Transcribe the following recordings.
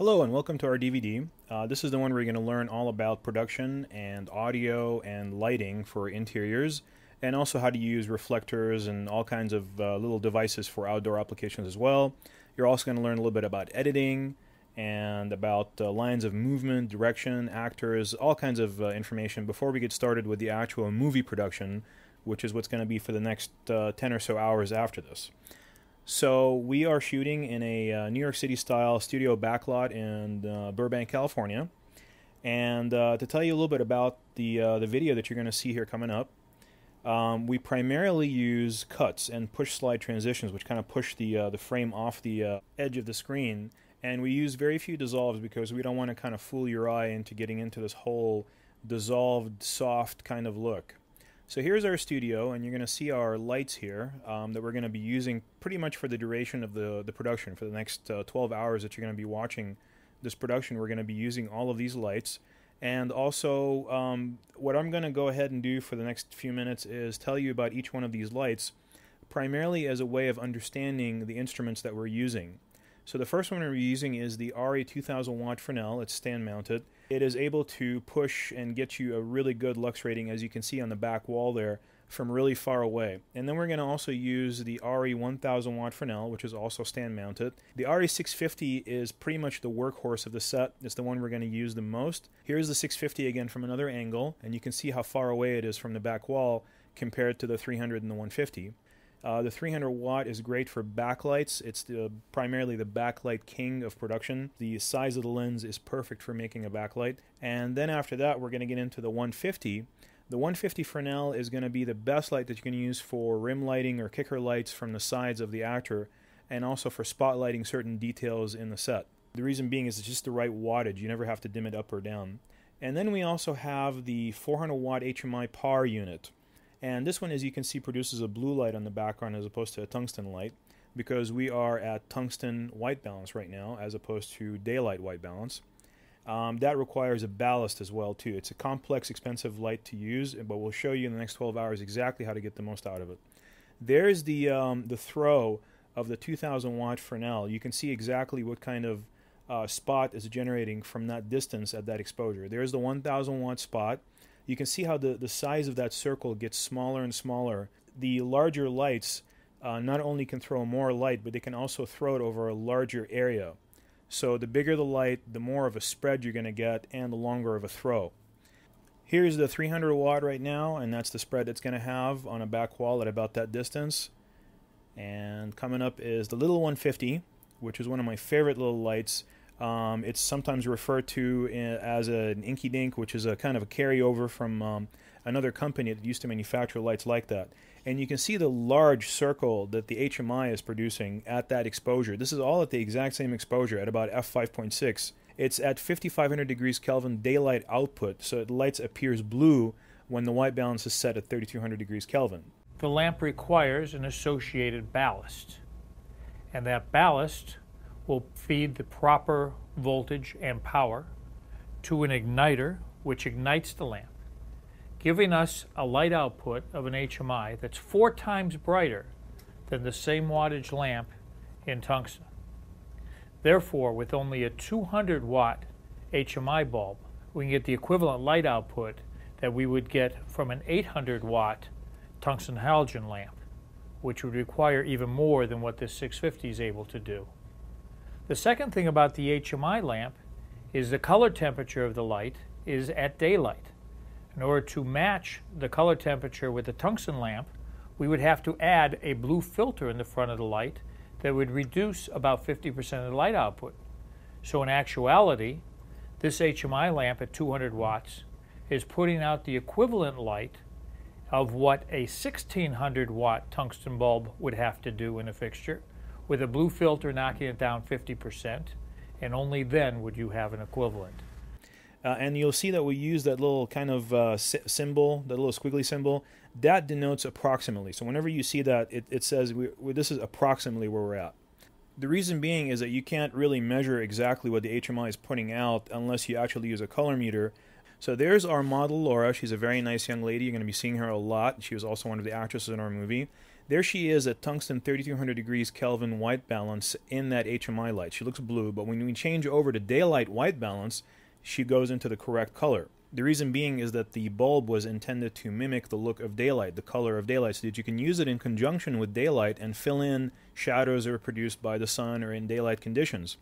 Hello and welcome to our DVD. This is the one where you're going to learn all about production and audio and lighting for interiors, and also how to use reflectors and all kinds of little devices for outdoor applications as well. You're also going to learn a little bit about editing and about lines of movement, direction, actors, all kinds of information before we get started with the actual movie production, which is what's going to be for the next 10 or so hours after this. So we are shooting in a New York City style studio backlot in Burbank, California. And to tell you a little bit about the video that you're going to see here coming up, we primarily use cuts and push slide transitions, which kind of push the frame off the edge of the screen. And we use very few dissolves because we don't want to kind of fool your eye into getting into this whole dissolved, soft kind of look. So here's our studio, and you're going to see our lights here that we're going to be using pretty much for the duration of the production. For the next 12 hours that you're going to be watching this production, we're going to be using all of these lights. And also, what I'm going to go ahead and do for the next few minutes is tell you about each one of these lights, primarily as a way of understanding the instruments that we're using. So the first one we're using is the ARRI 2000 watt Fresnel. It's stand mounted. It is able to push and get you a really good lux rating, as you can see on the back wall there, from really far away. And then we're going to also use the ARRI 1000 watt Fresnel, which is also stand mounted. The ARRI 650 is pretty much the workhorse of the set. It's the one we're going to use the most. Here's the 650 again from another angle, and you can see how far away it is from the back wall compared to the 300 and the 150. The 300 watt is great for backlights. It's primarily the backlight king of production. The size of the lens is perfect for making a backlight. And then after that, we're going to get into the 150. The 150 Fresnel is going to be the best light that you can use for rim lighting or kicker lights from the sides of the actor, and also for spotlighting certain details in the set. The reason being is it's just the right wattage. You never have to dim it up or down. And then we also have the 400 watt HMI PAR unit. And this one, as you can see, produces a blue light on the background as opposed to a tungsten light, because we are at tungsten white balance right now as opposed to daylight white balance. That requires a ballast as well too. It's a complex, expensive light to use, but we'll show you in the next 12 hours exactly how to get the most out of it. There's the throw of the 2000 watt Fresnel. You can see exactly what kind of spot is generating from that distance at that exposure. There's the 1000 watt spot. You can see how the size of that circle gets smaller and smaller. The larger lights not only can throw more light, but they can also throw it over a larger area. So the bigger the light, the more of a spread you're going to get, and the longer of a throw. Here's the 300 watt right now, and that's the spread it's going to have on a back wall at about that distance. And coming up is the little 150, which is one of my favorite little lights. It's sometimes referred to as an Inky Dink, which is a kind of a carryover from another company that used to manufacture lights like that. And you can see the large circle that the HMI is producing at that exposure. This is all at the exact same exposure at about f5.6. It's at 5500 degrees Kelvin daylight output, so the light appears blue when the white balance is set at 3200 degrees Kelvin. The lamp requires an associated ballast, and that ballast will feed the proper voltage and power to an igniter which ignites the lamp, giving us a light output of an HMI that's 4 times brighter than the same wattage lamp in tungsten. Therefore, with only a 200 watt HMI bulb, we can get the equivalent light output that we would get from an 800 watt tungsten halogen lamp, which would require even more than what this 650 is able to do. The second thing about the HMI lamp is the color temperature of the light is at daylight. In order to match the color temperature with the tungsten lamp, we would have to add a blue filter in the front of the light that would reduce about 50% of the light output. So in actuality, this HMI lamp at 200 watts is putting out the equivalent light of what a 1600 watt tungsten bulb would have to do in a fixture, with a blue filter knocking it down 50%, and only then would you have an equivalent. And you'll see that we use that little kind of symbol, that little squiggly symbol. That denotes approximately. So whenever you see that, it says this is approximately where we're at. The reason being is that you can't really measure exactly what the HMI is putting out unless you actually use a color meter. So there's our model, Laura. She's a very nice young lady. You're going to be seeing her a lot. She was also one of the actresses in our movie. There she is at tungsten 3200 degrees Kelvin white balance in that HMI light. She looks blue, but when we change over to daylight white balance, she goes into the correct color. The reason being is that the bulb was intended to mimic the look of daylight, the color of daylight, so that you can use it in conjunction with daylight and fill in shadows that are produced by the sun or in daylight conditions.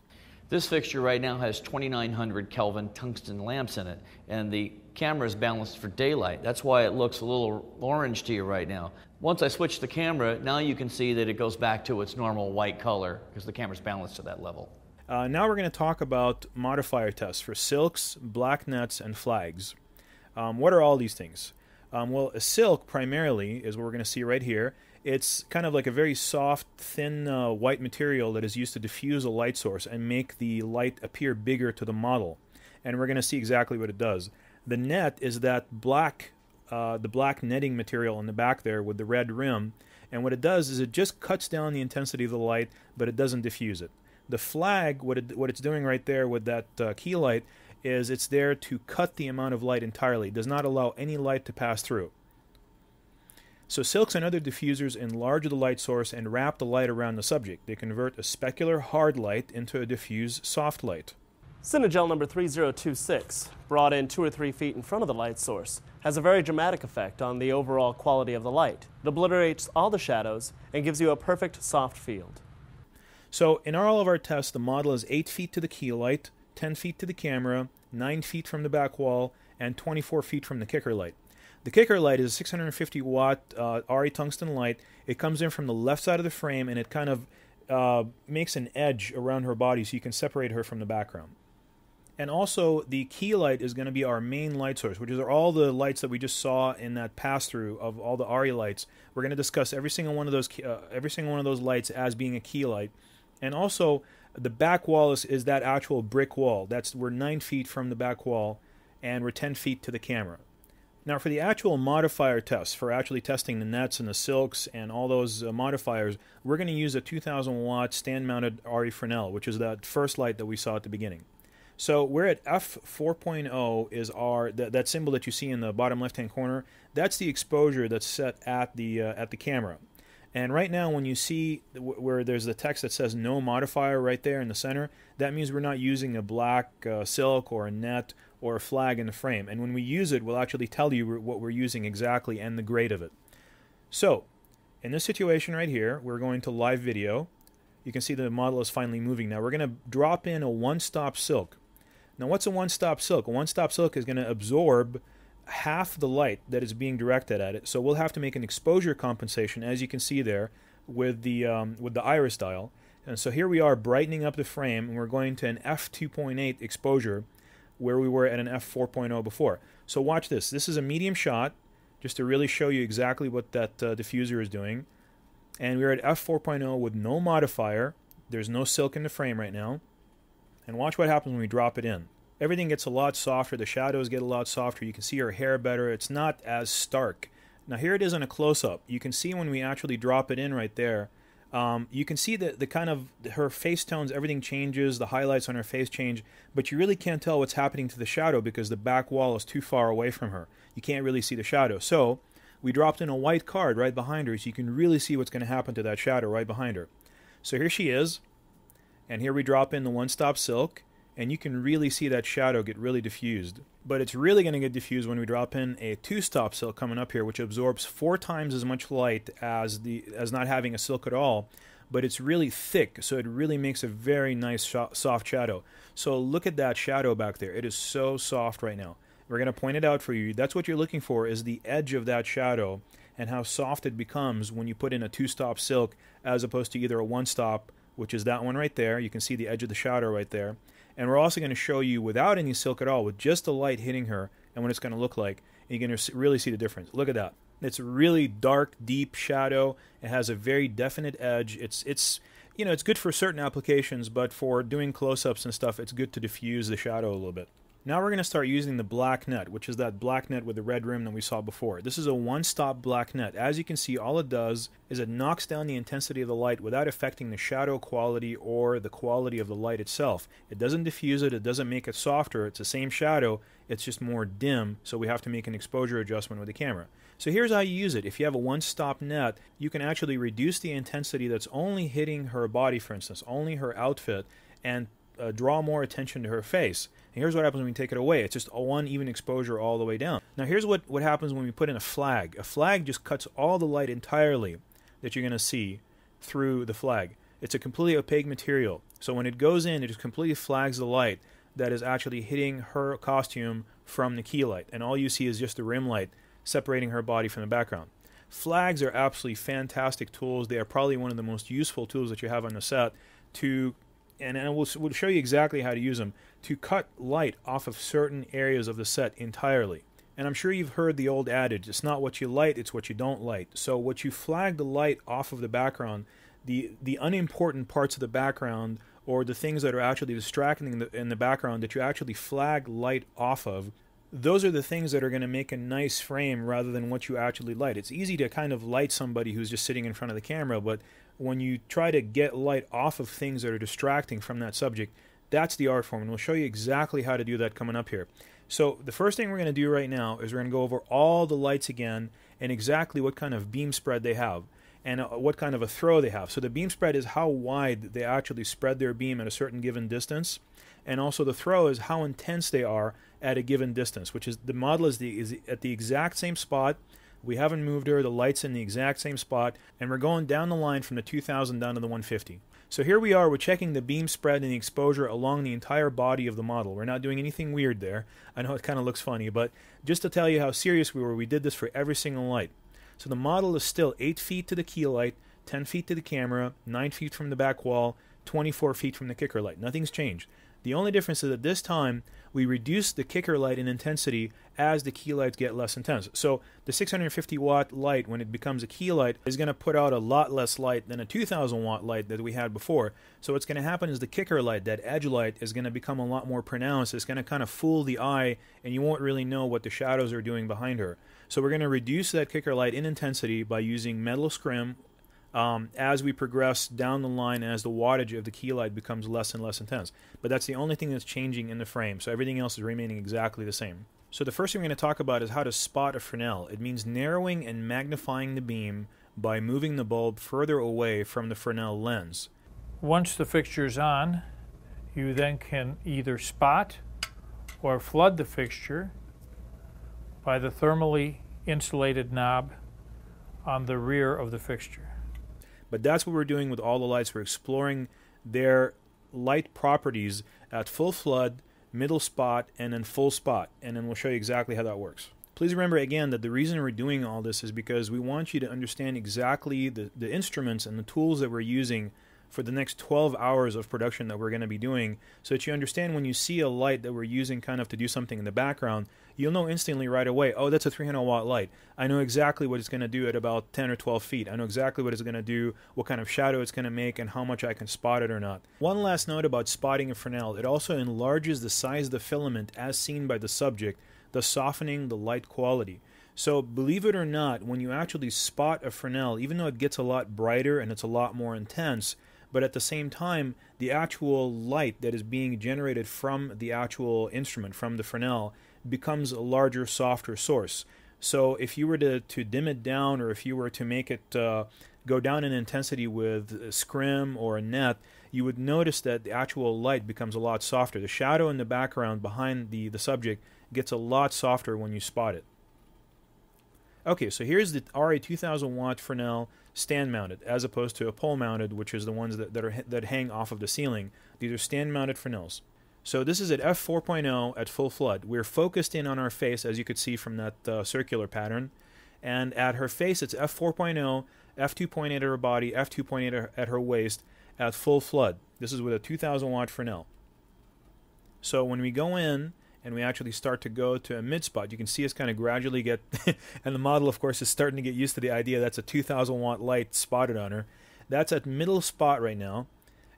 This fixture right now has 2900 Kelvin tungsten lamps in it, and the camera is balanced for daylight. That's why it looks a little orange to you right now. Once I switch the camera, now you can see that it goes back to its normal white color because the camera's balanced to that level. Now we're going to talk about modifier tests for silks, black nets, and flags. What are all these things? Well, a silk primarily is what we're going to see right here. It's kind of like a very soft, thin white material that is used to diffuse a light source and make the light appear bigger to the model. And we're going to see exactly what it does. The net is that the black netting material in the back there with the red rim. And what it does is it just cuts down the intensity of the light, but it doesn't diffuse it. The flag, what it's doing right there with that key light, is it's there to cut the amount of light entirely. It does not allow any light to pass through. So silks and other diffusers enlarge the light source and wrap the light around the subject. They convert a specular hard light into a diffuse soft light. Cinegel number 3026, brought in 2 or 3 feet in front of the light source, has a very dramatic effect on the overall quality of the light. It obliterates all the shadows and gives you a perfect soft field. So in all of our tests, the model is 8 feet to the key light, 10 feet to the camera, 9 feet from the back wall, and 24 feet from the kicker light. The kicker light is a 650 watt RE tungsten light. It comes in from the left side of the frame, and it kind of makes an edge around her body so you can separate her from the background. And also, the key light is going to be our main light source, which is all the lights that we just saw in that pass-through of all the RE lights. We're going to discuss every single one of those lights as being a key light. And also, the back wall is that actual brick wall. We're 9 feet from the back wall, and we're 10 feet to the camera. Now, for the actual modifier tests, for actually testing the nets and the silks and all those modifiers, we're going to use a 2,000 watt stand-mounted RE Fresnel, which is that first light that we saw at the beginning. So we're at f4.0 is that symbol that you see in the bottom left-hand corner. That's the exposure that's set at the camera. And right now, when you see where there's the text that says no modifier right there in the center, that means we're not using a black silk or a net or a flag in the frame. And when we use it, we'll actually tell you what we're using exactly and the grade of it. So, in this situation right here, we're going to live video. You can see the model is finally moving now. We're going to drop in a one-stop silk. Now, what's a one-stop silk? A one-stop silk is going to absorb half the light that is being directed at it. So we'll have to make an exposure compensation, as you can see there, with the iris dial. And so here we are brightening up the frame, and we're going to an f2.8 exposure, where we were at an f4.0 before. So watch this. This is a medium shot, just to really show you exactly what that diffuser is doing. And we're at f4.0 with no modifier. There's no silk in the frame right now. And watch what happens when we drop it in. Everything gets a lot softer. The shadows get a lot softer. You can see her hair better. It's not as stark. Now here it is in a close-up. You can see when we actually drop it in right there, you can see the kind of her face tones, everything changes, the highlights on her face change, but you really can't tell what's happening to the shadow because the back wall is too far away from her. You can't really see the shadow. So we dropped in a white card right behind her so you can really see what's going to happen to that shadow right behind her. So here she is, and here we drop in the one-stop silk, and you can really see that shadow get really diffused. But it's really going to get diffused when we drop in a two-stop silk coming up here, which absorbs 4 times as much light as not having a silk at all. But it's really thick, so it really makes a very nice soft shadow. So look at that shadow back there. It is so soft right now. We're going to point it out for you. That's what you're looking for, is the edge of that shadow and how soft it becomes when you put in a two-stop silk as opposed to either a one-stop, which is that one right there. You can see the edge of the shadow right there. And we're also going to show you without any silk at all, with just the light hitting her, and what it's going to look like. And you're going to really see the difference. Look at that. It's a really dark, deep shadow. It has a very definite edge. It's good for certain applications, but for doing close-ups and stuff, it's good to diffuse the shadow a little bit. Now we're going to start using the black net, which is that black net with the red rim that we saw before. This is a one-stop black net. As you can see, all it does is it knocks down the intensity of the light without affecting the shadow quality or the quality of the light itself. It doesn't diffuse it, it doesn't make it softer, it's the same shadow, it's just more dim, so we have to make an exposure adjustment with the camera. So here's how you use it. If you have a one-stop net, you can actually reduce the intensity that's only hitting her body, for instance, only her outfit, and draw more attention to her face. And here's what happens when we take it away. It's just a one even exposure all the way down. Now here's what happens when we put in a flag. A flag just cuts all the light entirely that you're going to see through the flag. It's a completely opaque material. So when it goes in, it just completely flags the light that is actually hitting her costume from the key light. And all you see is just the rim light separating her body from the background. Flags are absolutely fantastic tools. They are probably one of the most useful tools that you have on the set to, and we'll show you exactly how to use them, to cut light off of certain areas of the set entirely. And I'm sure you've heard the old adage, it's not what you light, it's what you don't light. So what you flag the light off of the background, the unimportant parts of the background, or the things that are actually distracting in the background that you actually flag light off of, those are the things that are going to make a nice frame rather than what you actually light. It's easy to kind of light somebody who's just sitting in front of the camera, but when you try to get light off of things that are distracting from that subject, that's the art form, and we'll show you exactly how to do that coming up here. So the first thing we're going to do right now is we're going to go over all the lights again and exactly what kind of beam spread they have and what kind of a throw they have. So the beam spread is how wide they actually spread their beam at a certain given distance, and also the throw is how intense they are at a given distance, which is the model is at the exact same spot. We haven't moved her, the light's in the exact same spot, and we're going down the line from the 2000 down to the 150. So here we are, we're checking the beam spread and the exposure along the entire body of the model. We're not doing anything weird there. I know it kind of looks funny, but just to tell you how serious we were, we did this for every single light. So the model is still 8 feet to the key light, 10 feet to the camera, 9 feet from the back wall, 24 feet from the kicker light. Nothing's changed. The only difference is that this time we reduce the kicker light in intensity as the key lights get less intense. So the 650 watt light, when it becomes a key light, is going to put out a lot less light than a 2000 watt light that we had before. So what's going to happen is the kicker light, that edge light, is going to become a lot more pronounced. It's going to kind of fool the eye, and you won't really know what the shadows are doing behind her. So we're going to reduce that kicker light in intensity by using metal scrim as we progress down the line, as the wattage of the key light becomes less and less intense. But that's the only thing that's changing in the frame, so everything else is remaining exactly the same. So the first thing we're going to talk about is how to spot a Fresnel. It means narrowing and magnifying the beam by moving the bulb further away from the Fresnel lens. Once the fixture is on, you then can either spot or flood the fixture by the thermally insulated knob on the rear of the fixture. But that's what we're doing with all the lights. We're exploring their light properties at full flood, middle spot, and then full spot. And then we'll show you exactly how that works. Please remember again that the reason we're doing all this is because we want you to understand exactly the instruments and the tools that we're using for the next 12 hours of production that we're going to be doing, so that you understand when you see a light that we're using kind of to do something in the background, you'll know instantly right away, oh, that's a 300 watt light. I know exactly what it's going to do at about 10 or 12 feet. I know exactly what it's going to do, what kind of shadow it's going to make, and how much I can spot it or not. One last note about spotting a Fresnel. It also enlarges the size of the filament as seen by the subject, thus softening the light quality. So believe it or not, when you actually spot a Fresnel, even though it gets a lot brighter and it's a lot more intense, but at the same time, the actual light that is being generated from the actual instrument, from the Fresnel, becomes a larger, softer source. So if you were to dim it down, or if you were to make it go down in intensity with a scrim or a net, you would notice that the actual light becomes a lot softer. The shadow in the background behind the subject gets a lot softer when you spot it. Okay, so here's the RA 2000 watt Fresnel stand mounted, as opposed to a pole mounted, which is the ones that hang off of the ceiling. These are stand mounted Fresnels. So this is at f4.0 at full flood. We're focused in on our face, as you could see from that circular pattern. And at her face, it's f4.0, f2.8 at her body, f2.8 at her waist at full flood. This is with a 2000 watt Fresnel. So when we go in and we actually start to go to a mid spot, you can see us kind of gradually get, and the model of course is starting to get used to the idea that's a 2000 watt light spotted on her. That's at middle spot right now.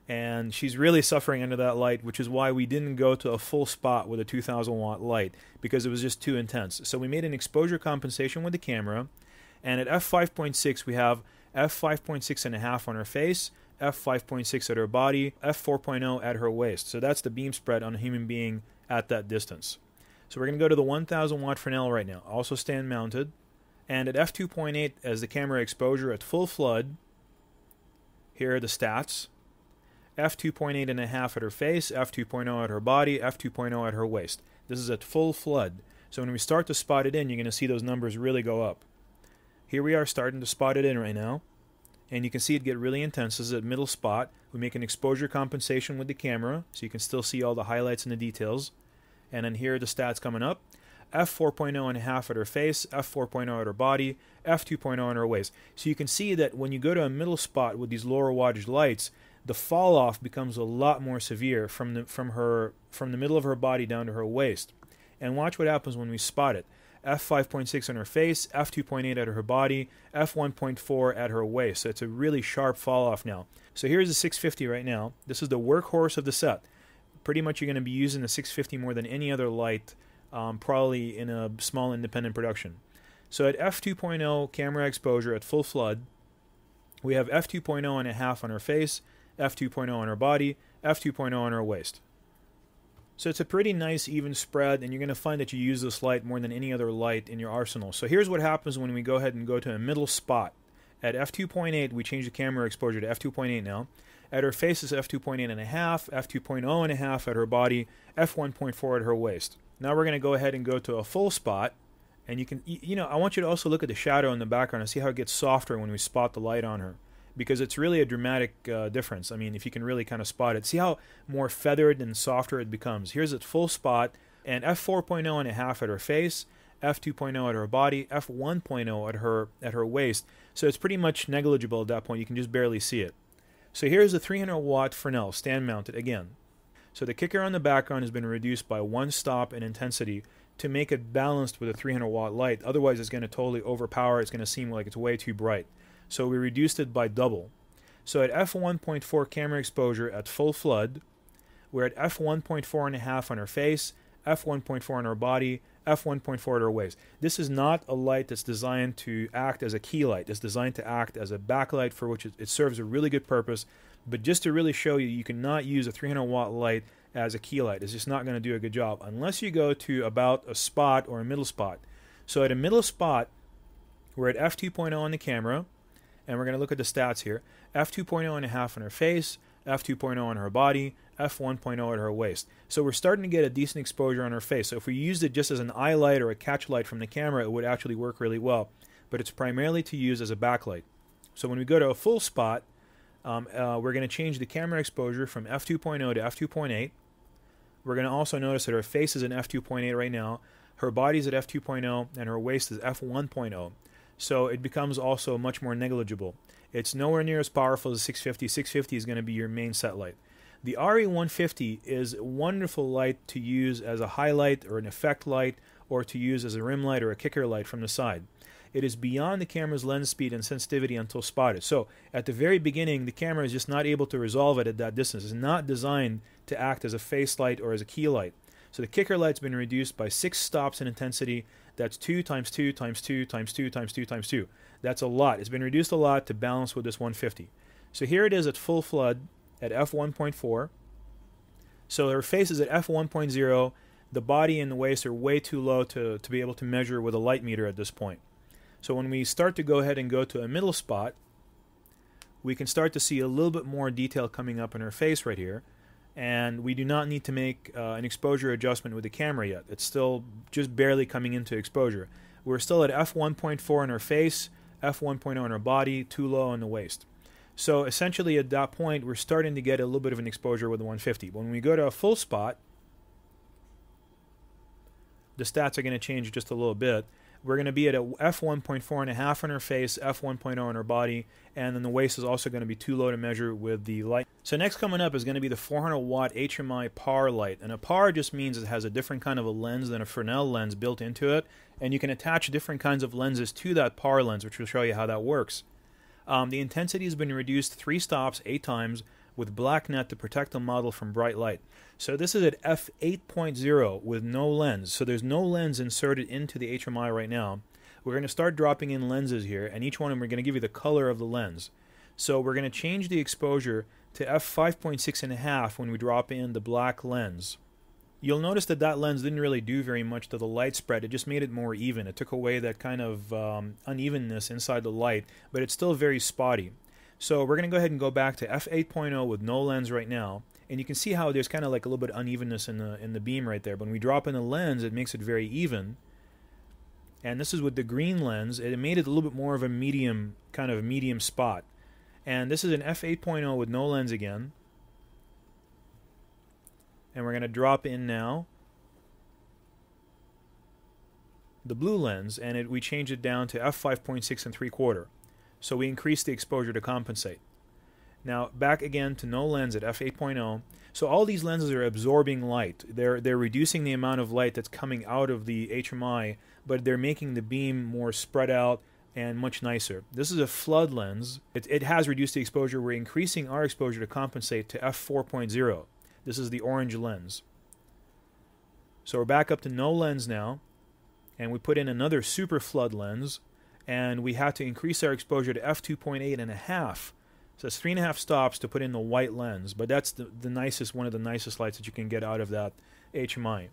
and she's really suffering under that light, which is why we didn't go to a full spot with a 2000 watt light, because it was just too intense. So we made an exposure compensation with the camera, and at f5.6 we have f5.6.5 on her face, f5.6 at her body, f4.0 at her waist. So that's the beam spread on a human being at that distance. So we're going to go to the 1000 watt Fresnel right now, also stand mounted, and at f2.8 as the camera exposure at full flood, here are the stats. f2.8.5 at her face, f2.0 at her body, f2.0 at her waist. This is at full flood. So when we start to spot it in, you're going to see those numbers really go up. Here we are starting to spot it in right now, and you can see it get really intense. This is at middle spot. We make an exposure compensation with the camera, so you can still see all the highlights and the details. And then here are the stats coming up. f4.0.5 at her face, f4.0 at her body, f2.0 at her waist. So you can see that when you go to a middle spot with these lower wattage lights, the fall off becomes a lot more severe from the middle of her body down to her waist. And watch what happens when we spot it. f5.6 on her face, f2.8 at her body, f1.4 at her waist. So it's a really sharp fall off now. So here's the 650 right now. This is the workhorse of the set. Pretty much you're going to be using the 650 more than any other light, probably in a small independent production. So at f2.0 camera exposure at full flood, we have f2.0.5 on her face, f2.0 on her body, f2.0 on her waist. So it's a pretty nice even spread, and you're going to find that you use this light more than any other light in your arsenal. So here's what happens when we go ahead and go to a middle spot. At f2.8, we change the camera exposure to f2.8 now. At her face is f2.8.5, f2.0.5 at her body, f1.4 at her waist. Now we're going to go ahead and go to a full spot, and I want you to also look at the shadow in the background and see how it gets softer when we spot the light on her, because it's really a dramatic difference. I mean, if you can really kind of spot it, see how more feathered and softer it becomes. Here's its full spot, and f4.0.5 at her face, f2.0 at her body, f1.0 at her waist. So it's pretty much negligible at that point. You can just barely see it. So here's the 300 watt Fresnel stand mounted again. So the kicker on the background has been reduced by 1 stop in intensity to make it balanced with a 300 watt light. Otherwise it's going to totally overpower. It's going to seem like it's way too bright. So we reduced it by double. So at f1.4 camera exposure at full flood, we're at f1.4.5 on her face, f1.4 on her body, f1.4 at her waist. This is not a light that's designed to act as a key light. It's designed to act as a backlight, for which it serves a really good purpose. But just to really show you, you cannot use a 300 watt light as a key light. It's just not going to do a good job unless you go to about a spot or a middle spot. So at a middle spot, we're at f2.0 on the camera, and we're going to look at the stats here. f2.0.5 on her face, f2.0 on her body, f1.0 at her waist. So we're starting to get a decent exposure on her face. So if we used it just as an eye light or a catch light from the camera, it would actually work really well. But it's primarily to use as a backlight. So when we go to a full spot, we're going to change the camera exposure from f2.0 to f2.8. We're going to also notice that her face is in f2.8 right now, her body's at f2.0, and her waist is f1.0. So it becomes also much more negligible. It's nowhere near as powerful as 650. 650 is going to be your main set light. The RE150 is a wonderful light to use as a highlight or an effect light, or to use as a rim light or a kicker light from the side. It is beyond the camera's lens speed and sensitivity until spotted. So at the very beginning, the camera is just not able to resolve it at that distance. It's not designed to act as a face light or as a key light. So the kicker light's been reduced by 6 stops in intensity. That's 2 times 2 times 2 times 2 times 2 times 2. That's a lot. It's been reduced a lot to balance with this 150. So here it is at full flood at f1.4. So her face is at f1.0. The body and the waist are way too low to be able to measure with a light meter at this point. So when we start to go ahead and go to a middle spot, we can start to see a little bit more detail coming up in her face right here. And we do not need to make an exposure adjustment with the camera yet. It's still just barely coming into exposure. We're still at f1.4 in her face, f1.0 in her body, too low on the waist. So essentially at that point, we're starting to get a little bit of an exposure with the 150. When we go to a full spot, the stats are going to change just a little bit. We're going to be at a f1.4.5 on her face, f1.0 on her body, and then the waist is also going to be too low to measure with the light. So next coming up is going to be the 400 watt HMI PAR light. And a PAR just means it has a different kind of a lens than a Fresnel lens built into it, and you can attach different kinds of lenses to that PAR lens, which will show you how that works. The intensity has been reduced 3 stops, 8 times, with black net to protect the model from bright light. So this is at f8.0 with no lens. So there's no lens inserted into the HMI right now. We're going to start dropping in lenses here, and each one of them we're going to give you the color of the lens. So we're going to change the exposure to f5.6.5 when we drop in the black lens. You'll notice that that lens didn't really do very much to the light spread. It just made it more even. It took away that kind of unevenness inside the light, but it's still very spotty. So we're going to go ahead and go back to f8.0 with no lens right now. And you can see how there's kind of like a little bit of unevenness in the beam right there. But when we drop in the lens, it makes it very even. And this is with the green lens. It made it a little bit more of a medium, kind of medium spot. And this is an f8.0 with no lens again. And we're going to drop in now the blue lens, and we changed it down to f5.6 3/4. So we increased the exposure to compensate. Now back again to no lens at f8.0. So all these lenses are absorbing light. They're reducing the amount of light that's coming out of the HMI, but they're making the beam more spread out and much nicer. This is a flood lens. It has reduced the exposure. We're increasing our exposure to compensate to f4.0. This is the orange lens. So we're back up to no lens now, and we put in another super flood lens, and we have to increase our exposure to f2.8.5. So it's 3.5 stops to put in the white lens, but that's the nicest, one of the nicest lights that you can get out of that HMI.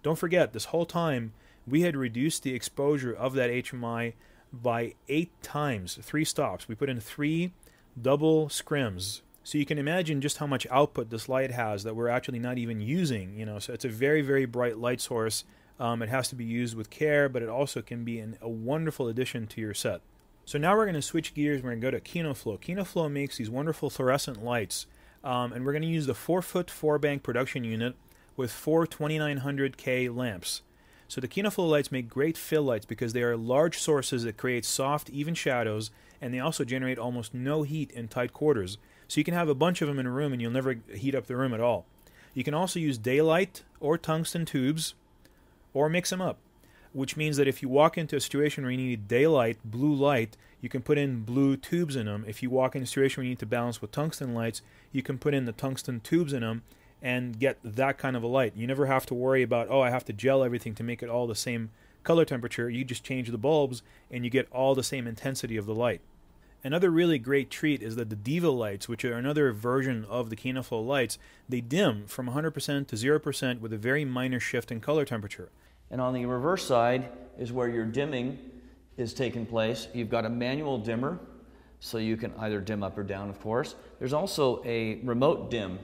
Don't forget, this whole time we had reduced the exposure of that HMI by 8 times, 3 stops. We put in 3 double scrims. So you can imagine just how much output this light has that we're actually not even using. So it's a very, very bright light source. It has to be used with care, but it also can be a wonderful addition to your set. So now we're going to switch gears. We're going to go to KinoFlow. KinoFlow makes these wonderful fluorescent lights, and we're going to use the 4-foot 4-bank production unit with 4 2900K lamps. So the KinoFlow lights make great fill lights because they are large sources that create soft, even shadows, and they also generate almost no heat in tight quarters. So you can have a bunch of them in a room and you'll never heat up the room at all. You can also use daylight or tungsten tubes or mix them up, which means that if you walk into a situation where you need daylight, blue light, you can put in blue tubes in them. If you walk into a situation where you need to balance with tungsten lights, you can put in the tungsten tubes in them and get that kind of a light. You never have to worry about, I have to gel everything to make it all the same color temperature. You just change the bulbs and you get all the same intensity of the light. Another really great treat is that the Diva lights, which are another version of the KinoFlow lights, they dim from 100% to 0% with a very minor shift in color temperature. And on the reverse side is where your dimming is taking place. You've got a manual dimmer, so you can either dim up or down, of course. There's also a remote dim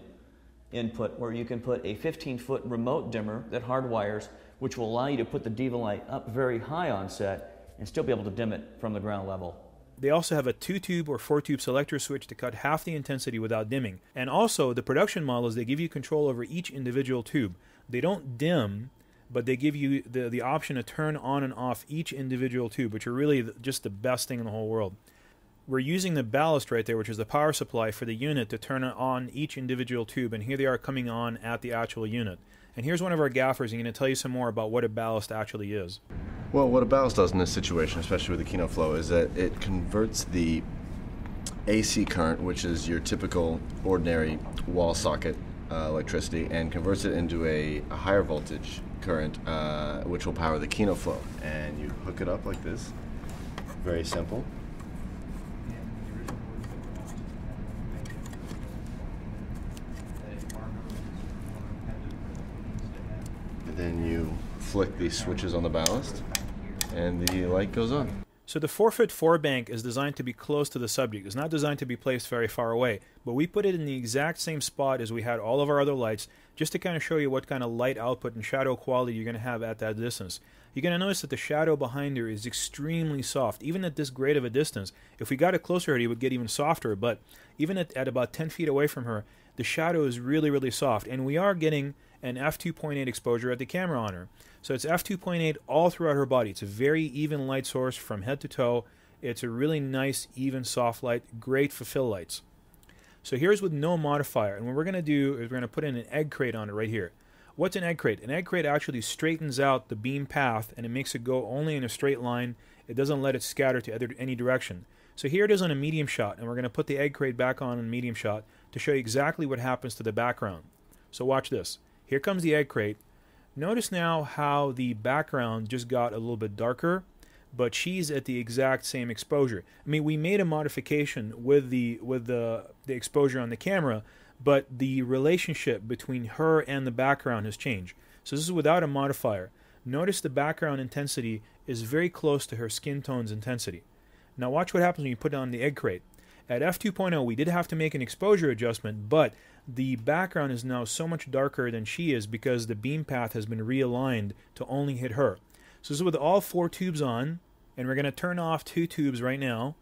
input where you can put a 15-foot remote dimmer that hardwires, which will allow you to put the Diva light up very high on set and still be able to dim it from the ground level. They also have a 2-tube or 4-tube selector switch to cut half the intensity without dimming. And also, the production models, they give you control over each individual tube. They don't dim, but they give you the option to turn on and off each individual tube, which are really just the best thing in the whole world. We're using the ballast right there, which is the power supply for the unit, to turn on each individual tube, and here they are coming on at the actual unit. And here's one of our gaffers, and he's going to tell you some more about what a ballast actually is. Well, what a ballast does in this situation, especially with the KinoFlow, is that it converts the AC current, which is your typical ordinary wall socket electricity, and converts it into a higher voltage current, which will power the KinoFlow. And you hook it up like this. Very simple. And then you flick these switches on the ballast, and the light goes on. So the 4-foot 4-bank is designed to be close to the subject. It's not designed to be placed very far away, but we put it in the exact same spot as we had all of our other lights, just to kind of show you what kind of light output and shadow quality you're going to have at that distance. You're going to notice that the shadow behind her is extremely soft, even at this great of a distance. If we got it closer, it would get even softer, but even at about 10 feet away from her, the shadow is really, really soft, and we are getting an f2.8 exposure at the camera on her. So it's f2.8 all throughout her body. It's a very even light source from head to toe. It's a really nice, even, soft light, great for fill lights. So here's with no modifier, and what we're going to do is we're going to put in an egg crate on it right here. What's an egg crate? An egg crate actually straightens out the beam path, and it makes it go only in a straight line. It doesn't let it scatter to any direction. So here it is on a medium shot, and we're going to put the egg crate back on medium shot. to show you exactly what happens to the background. So watch this. Here comes the egg crate. Notice now how the background just got a little bit darker, but she's at the exact same exposure. I mean, we made a modification with the exposure on the camera, but the relationship between her and the background has changed. So this is without a modifier. Notice the background intensity is very close to her skin tone's intensity. Now watch what happens when you put it on the egg crate. At f2.0 we did have to make an exposure adjustment, but the background is now so much darker than she is because the beam path has been realigned to only hit her. So this is with all 4 tubes on, and we're going to turn off 2 tubes right now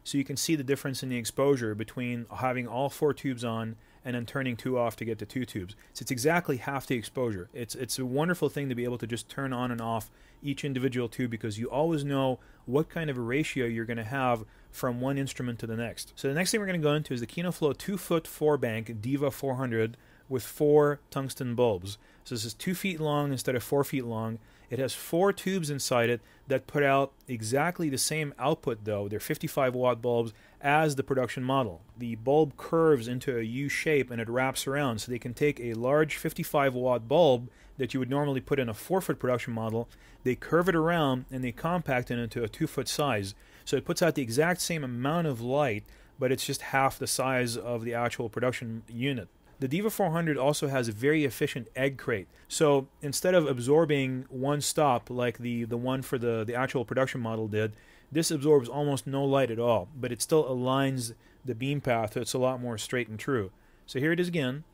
so you can see the difference in the exposure between having all 4 tubes on and then turning 2 off to get to 2 tubes. So it's exactly half the exposure. It's a wonderful thing to be able to just turn on and off each individual tube because you always know what kind of a ratio you're going to have from one instrument to the next. So the next thing we're going to go into is the KinoFlow 2-foot 4-bank Diva 400 with 4 tungsten bulbs. So this is 2 feet long instead of 4 feet long. It has 4 tubes inside it that put out exactly the same output though. They're 55 watt bulbs as the production model. The bulb curves into a U shape and it wraps around, so they can take a large 55 watt bulb that you would normally put in a 4-foot production model, they curve it around and they compact it into a 2-foot size. So it puts out the exact same amount of light, but it's just half the size of the actual production unit. The Diva 400 also has a very efficient egg crate. So instead of absorbing one stop like the one for the actual production model did, this absorbs almost no light at all, but it still aligns the beam path so it's a lot more straight and true. So here it is again,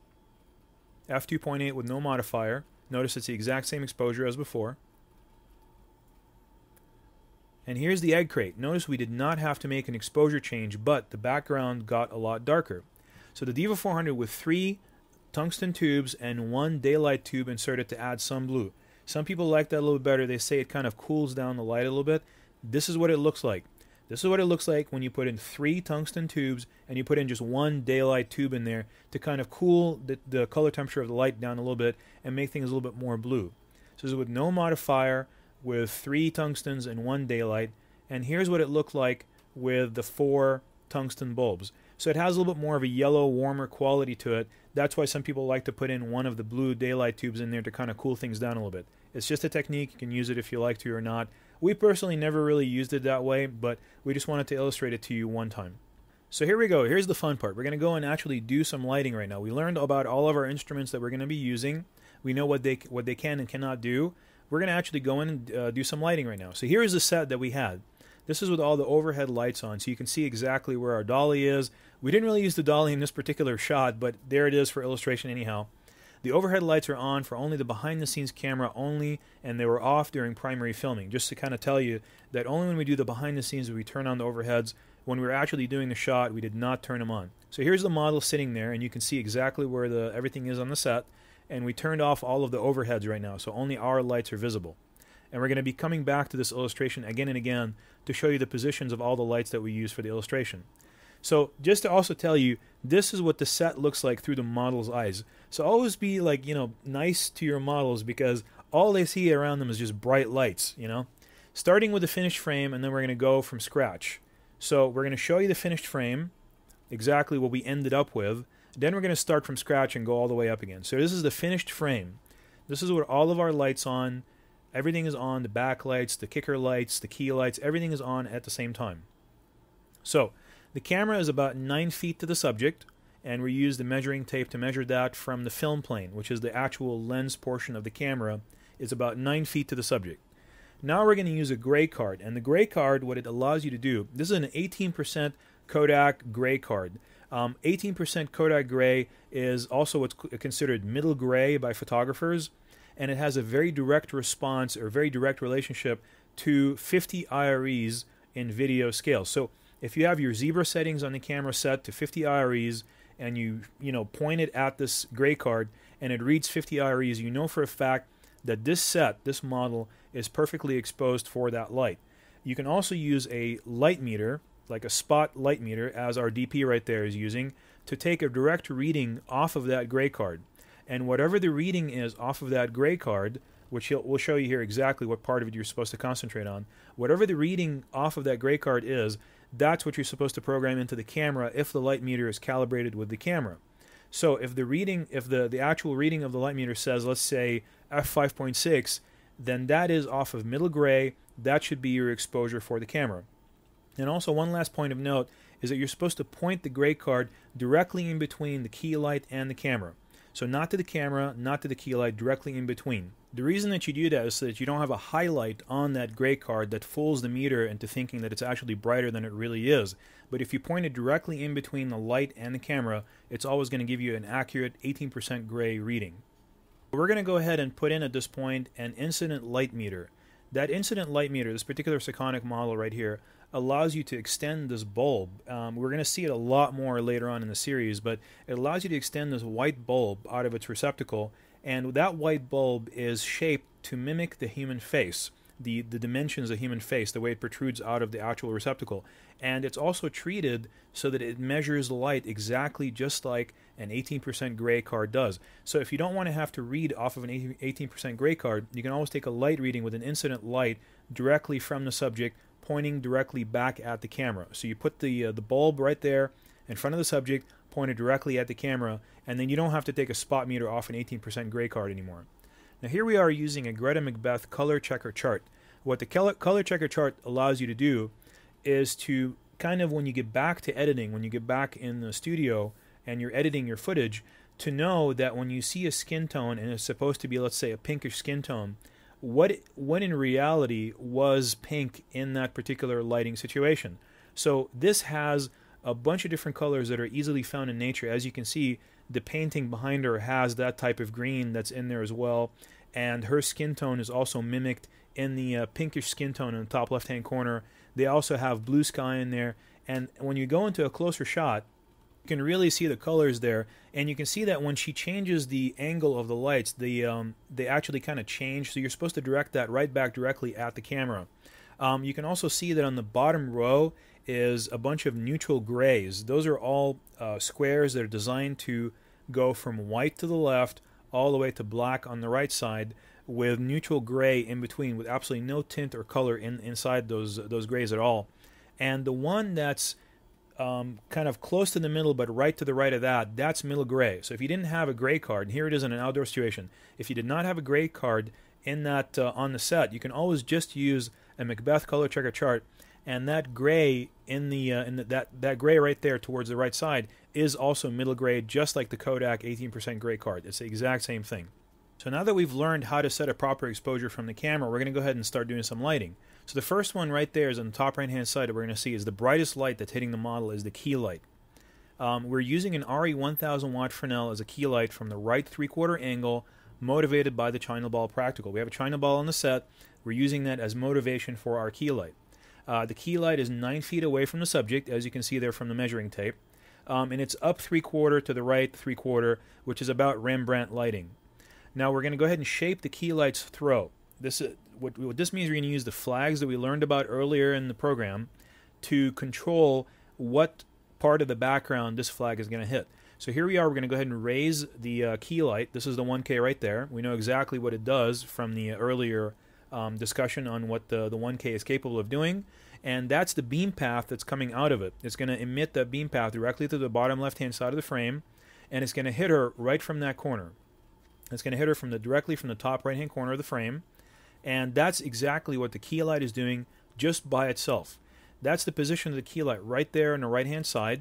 f2.8 with no modifier. Notice it's the exact same exposure as before. And here's the egg crate. Notice we did not have to make an exposure change, but the background got a lot darker. So the Diva 400 with 3 tungsten tubes and 1 daylight tube inserted to add some blue. Some people like that a little bit better. They say it kind of cools down the light a little bit. This is what it looks like. This is what it looks like when you put in 3 tungsten tubes and you put in just 1 daylight tube in there to kind of cool the color temperature of the light down a little bit and make things a little bit more blue. So this is with no modifier, with 3 tungstens and 1 daylight, and here's what it looked like with the 4 tungsten bulbs. So it has a little bit more of a yellow, warmer quality to it. That's why some people like to put in one of the blue daylight tubes in there to kind of cool things down a little bit. It's just a technique. You can use it if you like to or not. We personally never really used it that way, but we just wanted to illustrate it to you one time. So here we go. Here's the fun part. We're going to go and actually do some lighting right now. We learned about all of our instruments that we're going to be using. We know what they can and cannot do. We're going to actually go in and do some lighting right now. So here is the set that we had. This is with all the overhead lights on, so you can see exactly where our dolly is. We didn't really use the dolly in this particular shot, but there it is for illustration anyhow. The overhead lights are on for only the behind-the-scenes camera only, and they were off during primary filming, just to kind of tell you that only when we do the behind-the-scenes do we turn on the overheads. When we were actually doing the shot, we did not turn them on. So here's the model sitting there, and you can see exactly where everything is on the set, and we turned off all of the overheads right now, so only our lights are visible. And we're going to be coming back to this illustration again and again to show you the positions of all the lights that we use for the illustration. So just to also tell you, this is what the set looks like through the model's eyes. So always be like, nice to your models because all they see around them is just bright lights, Starting with the finished frame, and then we're going to go from scratch. So we're going to show you the finished frame, exactly what we ended up with. Then we're going to start from scratch and go all the way up again. So this is the finished frame. This is with all of our lights on. Everything is on, the back lights, the kicker lights, the key lights, everything is on at the same time. So the camera is about 9 feet to the subject, and we use the measuring tape to measure that from the film plane, which is the actual lens portion of the camera. It's about 9 feet to the subject. Now we're going to use a gray card, and the gray card, what it allows you to do, this is an 18% Kodak gray card. 18% Kodak gray is also what's considered middle gray by photographers, and it has a very direct response or very direct relationship to 50 IREs in video scale. So if you have your zebra settings on the camera set to 50 IREs and you point it at this gray card and it reads 50 IREs, you know for a fact that this model is perfectly exposed for that light. You can also use a light meter, like a spot light meter, as our DP right there is using, to take a direct reading off of that gray card. And whatever the reading is off of that gray card, which we'll show you here exactly what part of it you're supposed to concentrate on, whatever the reading off of that gray card is, that's what you're supposed to program into the camera if the light meter is calibrated with the camera. So if the actual reading of the light meter says, let's say f5.6, then that is off of middle gray. That should be your exposure for the camera. And also, one last point of note is that you're supposed to point the gray card directly in between the key light and the camera. So not to the camera, not to the key light, directly in between. The reason that you do that is so that you don't have a highlight on that gray card that fools the meter into thinking that it's actually brighter than it really is. But if you point it directly in between the light and the camera, it's always going to give you an accurate 18% gray reading. We're going to go ahead and put in at this point an incident light meter. That incident light meter, this particular Sekonic model right here, allows you to extend this bulb. We're going to see it a lot more later on in the series, but it allows you to extend this white bulb out of its receptacle, and that white bulb is shaped to mimic the human face, the dimensions of the human face, the way it protrudes out of the actual receptacle. And it's also treated so that it measures light exactly just like an 18% gray card does. So if you don't want to have to read off of an 18% gray card, you can always take a light reading with an incident light directly from the subject, pointing directly back at the camera. So you put the bulb right there in front of the subject, pointed directly at the camera, and then you don't have to take a spot meter off an 18% gray card anymore. Now here we are using a Greta Macbeth color checker chart. What the color checker chart allows you to do is to kind of, when you get back to editing, when you get back in the studio and you're editing your footage, to know that when you see a skin tone and it's supposed to be, let's say, a pinkish skin tone, what in reality was pink in that particular lighting situation. So this has a bunch of different colors that are easily found in nature. As you can see, the painting behind her has that type of green that's in there as well, and her skin tone is also mimicked in the pinkish skin tone in the top left hand corner. They also have blue sky in there, and when you go into a closer shot, you can really see the colors there, and you can see that when she changes the angle of the lights, they actually kind of change, so you're supposed to direct that right back directly at the camera. You can also see that on the bottom row is a bunch of neutral grays. Those are all squares that are designed to go from white to the left all the way to black on the right side, with neutral gray in between, with absolutely no tint or color inside those grays at all. And the one that's kind of close to the middle but right to the right of that, that's middle gray. So if you didn't have a gray card, and here it is in an outdoor situation, if you did not have a gray card in that on the set, you can always just use a Macbeth color checker chart, and that gray that gray right there towards the right side is also middle gray, just like the Kodak 18% gray card. It's the exact same thing. So now that we've learned how to set a proper exposure from the camera, we're going to go ahead and start doing some lighting. So the first one right there is on the top right hand side that we're going to see is the brightest light that's hitting the model is the key light. We're using an RE 1000 watt Fresnel as a key light from the right 3/4 angle, motivated by the China Ball Practical. We have a China Ball on the set. We're using that as motivation for our key light. The key light is 9 feet away from the subject, as you can see there from the measuring tape, and it's up 3/4 to the right 3/4, which is about Rembrandt lighting. Now we're going to go ahead and shape the key light's throw. What this means, we're going to use the flags that we learned about earlier in the program to control what part of the background this flag is going to hit. So here we are, we're going to go ahead and raise the key light. This is the 1K right there. We know exactly what it does from the earlier discussion on what the 1K is capable of doing, and that's the beam path that's coming out of it. It's going to emit that beam path directly to the bottom left-hand side of the frame, and it's going to hit her right from that corner. It's going to hit her directly from the top right-hand corner of the frame, and that's exactly what the key light is doing just by itself. That's the position of the key light right there on the right-hand side,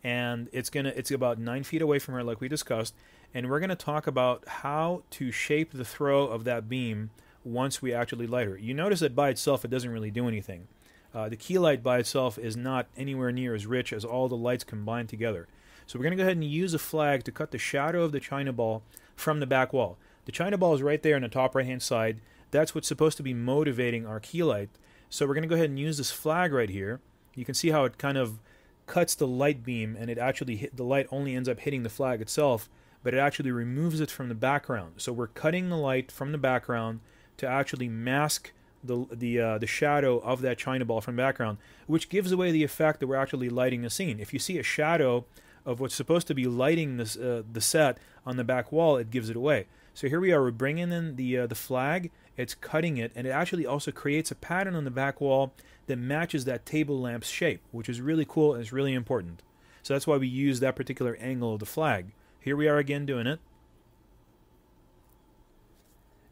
and it's about 9 feet away from her, like we discussed, and we're going to talk about how to shape the throw of that beam once we actually light her. You notice that by itself it doesn't really do anything. The key light by itself is not anywhere near as rich as all the lights combined together. So we're going to go ahead and use a flag to cut the shadow of the China Ball from the back wall. The China Ball is right there on the top right-hand side. That's what's supposed to be motivating our key light. So we're going to go ahead and use this flag right here. You can see how it kind of cuts the light beam, and it actually the light only ends up hitting the flag itself, but it actually removes it from the background. So we're cutting the light from the background to actually mask the shadow of that China Ball from the background, which gives away the effect that we're actually lighting the scene. If you see a shadow of what's supposed to be lighting this, the set on the back wall, it gives it away. So here we are, we're bringing in the flag, it's cutting it, and it actually also creates a pattern on the back wall that matches that table lamp's shape, which is really cool and it's really important. So that's why we use that particular angle of the flag. Here we are again doing it.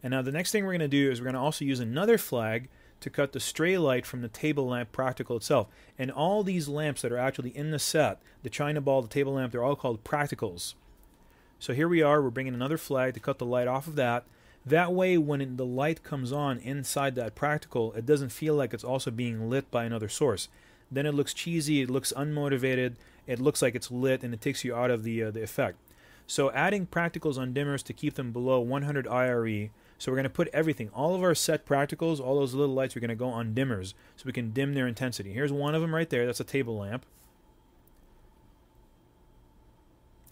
And now the next thing we're going to do is we're going to also use another flag to cut the stray light from the table lamp practical itself. And all these lamps that are actually in the set, the China ball, the table lamp, they're all called practicals. So here we are, we're bringing another flag to cut the light off of that. That way when the light comes on inside that practical, it doesn't feel like it's also being lit by another source. Then it looks cheesy, it looks unmotivated, it looks like it's lit, and it takes you out of the effect. So adding practicals on dimmers to keep them below 100 IRE. So we're going to put everything, all of our set practicals, all those little lights are going to go on dimmers so we can dim their intensity. Here's one of them right there, that's a table lamp.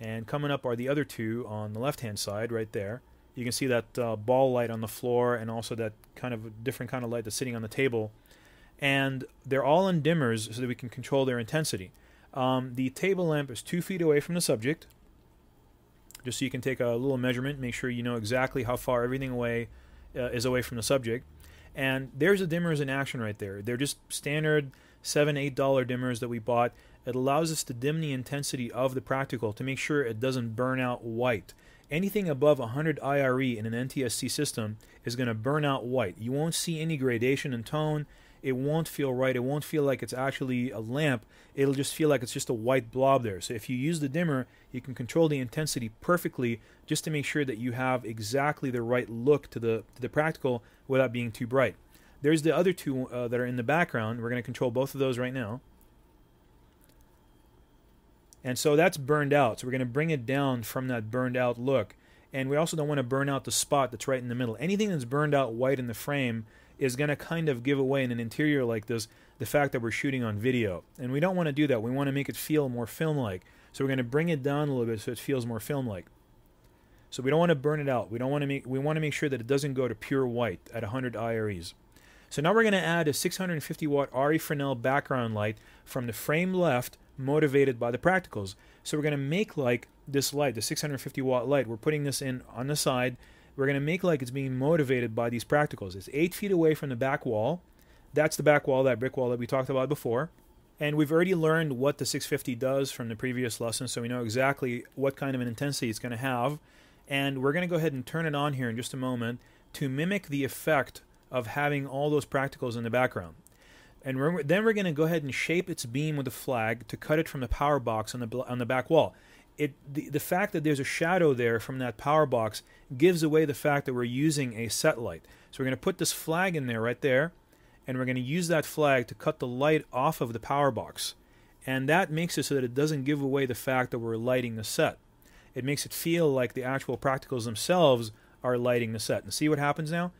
And coming up are the other two on the left-hand side right there. You can see that ball light on the floor and also that kind of a different kind of light that's sitting on the table. And they're all on dimmers so that we can control their intensity. The table lamp is 2 feet away from the subject, just so you can take a little measurement, make sure you know exactly how far everything is away from the subject. And there's the dimmers in action right there. They're just standard $7, $8 dimmers that we bought. It allows us to dim the intensity of the practical to make sure it doesn't burn out white. Anything above 100 IRE in an NTSC system is going to burn out white. You won't see any gradation in tone. It won't feel right. It won't feel like it's actually a lamp. It'll just feel like it's just a white blob there. So if you use the dimmer, you can control the intensity perfectly just to make sure that you have exactly the right look to the practical without being too bright. There's the other two that are in the background. We're going to control both of those right now. And so that's burned out. So we're going to bring it down from that burned out look. And we also don't want to burn out the spot that's right in the middle. Anything that's burned out white in the frame is going to kind of give away in an interior like this the fact that we're shooting on video. And we don't want to do that. We want to make it feel more film-like. So we're going to bring it down a little bit so it feels more film-like. So we don't want to burn it out. We want to make sure that it doesn't go to pure white at 100 IREs. So now we're going to add a 650 watt RE Fresnel background light from the frame left, motivated by the practicals. So we're going to make like this light, the 650 watt light, we're putting this in on the side. We're going to make like it's being motivated by these practicals. It's 8 feet away from the back wall. That's the back wall, that brick wall that we talked about before. And we've already learned what the 650 does from the previous lesson, so we know exactly what kind of an intensity it's going to have. And we're going to go ahead and turn it on here in just a moment to mimic the effect of having all those practicals in the background. And then we're going to go ahead and shape its beam with a flag to cut it from the power box on the back wall. The fact that there's a shadow there from that power box gives away the fact that we're using a set light. So we're going to put this flag in there right there, and we're going to use that flag to cut the light off of the power box. And that makes it so that it doesn't give away the fact that we're lighting the set. It makes it feel like the actual practicals themselves are lighting the set. And see what happens now?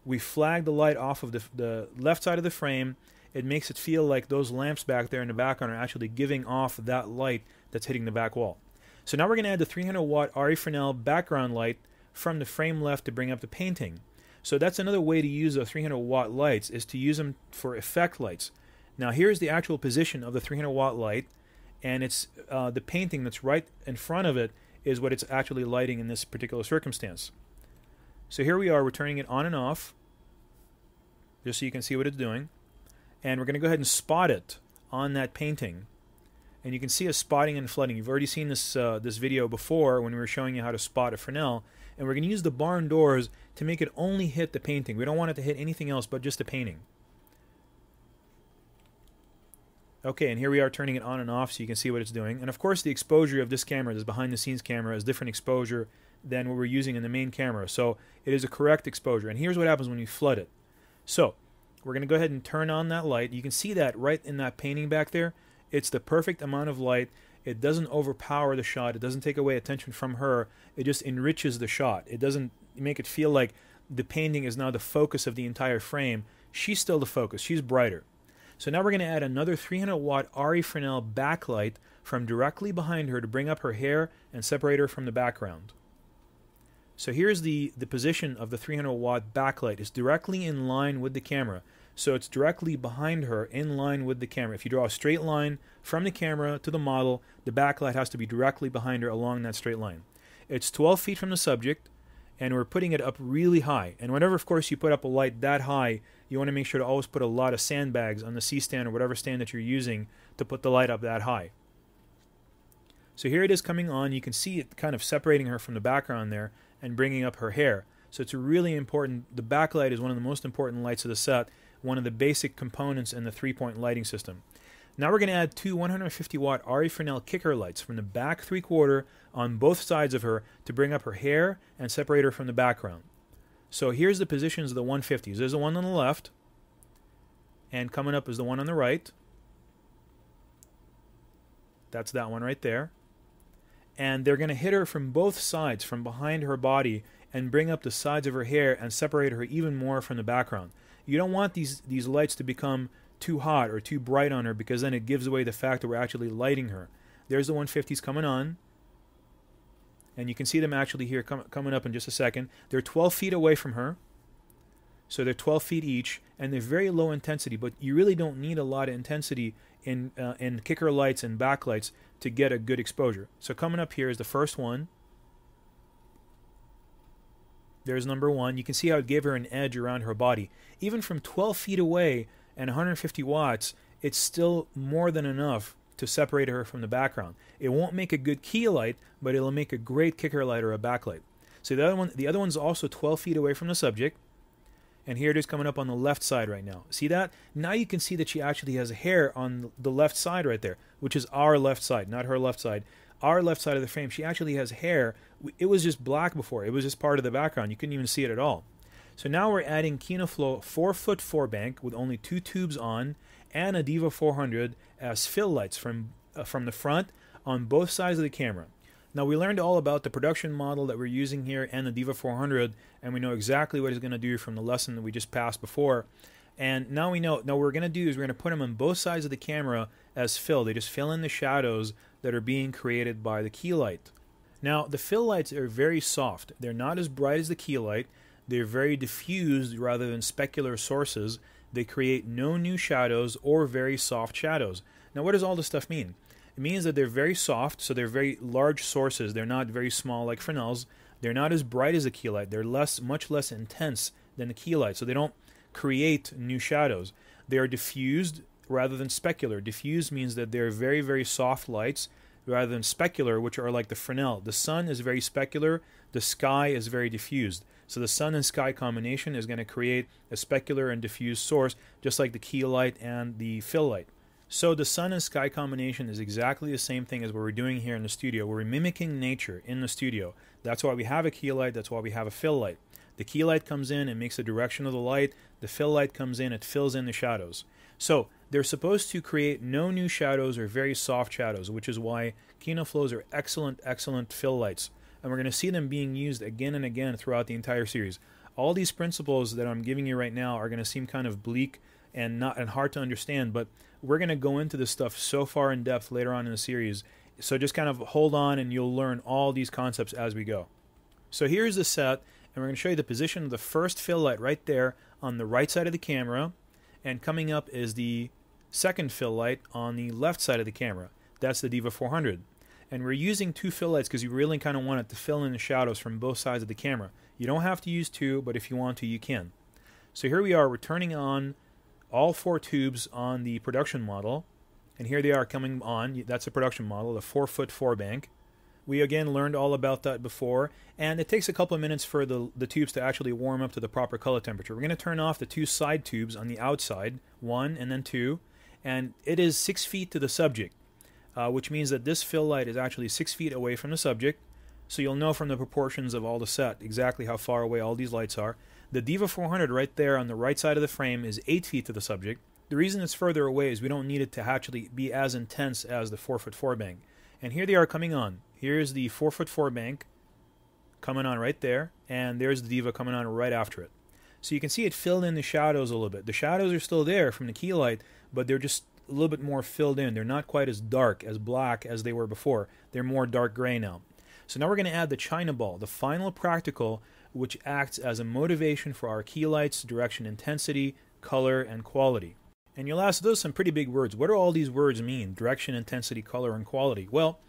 We flag the light off of the left side of the frame. It makes it feel like those lamps back there in the background are actually giving off that light that's hitting the back wall. So now we're going to add the 300 watt RE Fresnel background light from the frame left to bring up the painting. So that's another way to use the 300 watt lights, is to use them for effect lights. Now here's the actual position of the 300 watt light, and it's the painting that's right in front of it is what it's actually lighting in this particular circumstance. So here we are, we're turning it on and off, just so you can see what it's doing. And we're going to go ahead and spot it on that painting. And you can see us spotting and flooding. You've already seen this this video before when we were showing you how to spot a Fresnel. And we're going to use the barn doors to make it only hit the painting. We don't want it to hit anything else but just the painting. Okay, and here we are turning it on and off so you can see what it's doing. And of course the exposure of this camera, this behind the scenes camera, is different exposure than what we're using in the main camera. So it is a correct exposure. And here's what happens when you flood it. So we're going to go ahead and turn on that light. You can see that right in that painting back there. It's the perfect amount of light. It doesn't overpower the shot. It doesn't take away attention from her. It just enriches the shot. It doesn't make it feel like the painting is now the focus of the entire frame. She's still the focus. She's brighter. So now we're going to add another 300 watt RE Fresnel backlight from directly behind her to bring up her hair and separate her from the background. So here's the position of the 300 watt backlight. It's directly in line with the camera. So it's directly behind her, in line with the camera. If you draw a straight line from the camera to the model, the backlight has to be directly behind her along that straight line. It's 12 feet from the subject, and we're putting it up really high. And whenever, of course, you put up a light that high, you want to make sure to always put a lot of sandbags on the C-stand or whatever stand that you're using to put the light up that high. So here it is coming on. You can see it kind of separating her from the background there and bringing up her hair. So it's really important. The backlight is one of the most important lights of the set, one of the basic components in the 3-point lighting system. Now we're going to add two 150-watt RE Fresnel kicker lights from the back 3/4 on both sides of her to bring up her hair and separate her from the background. So here's the positions of the 150s. There's the one on the left, and coming up is the one on the right. That's that one right there. And they're going to hit her from both sides, from behind her body, and bring up the sides of her hair and separate her even more from the background. You don't want these lights to become too hot or too bright on her, because then it gives away the fact that we're actually lighting her. There's the 150s coming on, and you can see them actually here coming up in just a second. They're 12 feet away from her, so they're 12 feet each, and they're very low intensity, but you really don't need a lot of intensity in kicker lights and backlights to get a good exposure. So coming up here is the first one. There's number one. You can see how it gave her an edge around her body. Even from 12 feet away and 150 watts, it's still more than enough to separate her from the background. It won't make a good key light, but it'll make a great kicker light or a backlight. So the other one's also 12 feet away from the subject, and here it is coming up on the left side right now. See that? Now you can see that she actually has hair on the left side right there, which is our left side, not her left side. Our left side of the frame, she actually has hair. It was just black before. It was just part of the background. You couldn't even see it at all. So now we're adding KinoFlow 4-foot 4-bank with only 2 tubes on, and a Diva 400 as fill lights from the front on both sides of the camera. Now we learned all about the production model that we're using here and the Diva 400, and we know exactly what it's going to do from the lesson that we just passed before. And now we know. Now what we're going to do is we're going to put them on both sides of the camera as fill. They just fill in the shadows that are being created by the key light. Now the fill lights are very soft. They're not as bright as the key light. They're very diffused rather than specular sources. They create no new shadows or very soft shadows. Now what does all this stuff mean? It means that they're very soft, so they're very large sources. They're not very small like Fresnel's. They're not as bright as the key light. They're much less intense than the key light, so they don't create new shadows. They are diffused rather than specular. Diffused means that they're very, very soft lights rather than specular, which are like the Fresnel. The sun is very specular. The sky is very diffused. So the sun and sky combination is going to create a specular and diffused source, just like the key light and the fill light. So the sun and sky combination is exactly the same thing as what we're doing here in the studio. We're mimicking nature in the studio. That's why we have a key light. That's why we have a fill light. The key light comes in and makes the direction of the light. The fill light comes in, it fills in the shadows. So they're supposed to create no new shadows or very soft shadows, which is why KinoFlows are excellent, excellent fill lights. And we're going to see them being used again and again throughout the entire series. All these principles that I'm giving you right now are going to seem kind of bleak and hard to understand, but we're going to go into this stuff so far in depth later on in the series. So just kind of hold on and you'll learn all these concepts as we go. So here's the set, and we're going to show you the position of the first fill light right there on the right side of the camera, and coming up is the second fill light on the left side of the camera. That's the Diva 400. And we're using 2 fill lights because you really kind of want it to fill in the shadows from both sides of the camera. You don't have to use 2, but if you want to, you can. So here we are, we're turning on all 4 tubes on the production model, and here they are coming on. That's the production model, the 4-foot 4-bank. We again learned all about that before, and it takes a couple of minutes for the tubes to actually warm up to the proper color temperature. We're going to turn off the 2 side tubes on the outside, 1 and then 2, and it is 6 feet to the subject, which means that this fill light is actually 6 feet away from the subject, so you'll know from the proportions of all the set exactly how far away all these lights are. The Diva 400 right there on the right side of the frame is 8 feet to the subject. The reason it's further away is we don't need it to actually be as intense as the 4-foot 4-bank. And here they are coming on. Here's the 4-foot 4-bank coming on right there, and there's the Diva coming on right after it. So you can see it filled in the shadows a little bit. The shadows are still there from the key light, but they're just a little bit more filled in. They're not quite as dark, as black as they were before. They're more dark gray now. So now we're going to add the China ball, the final practical, which acts as a motivation for our key lights, direction, intensity, color, and quality. And you'll ask, those are some pretty big words. What do all these words mean? Direction, intensity, color, and quality. Well,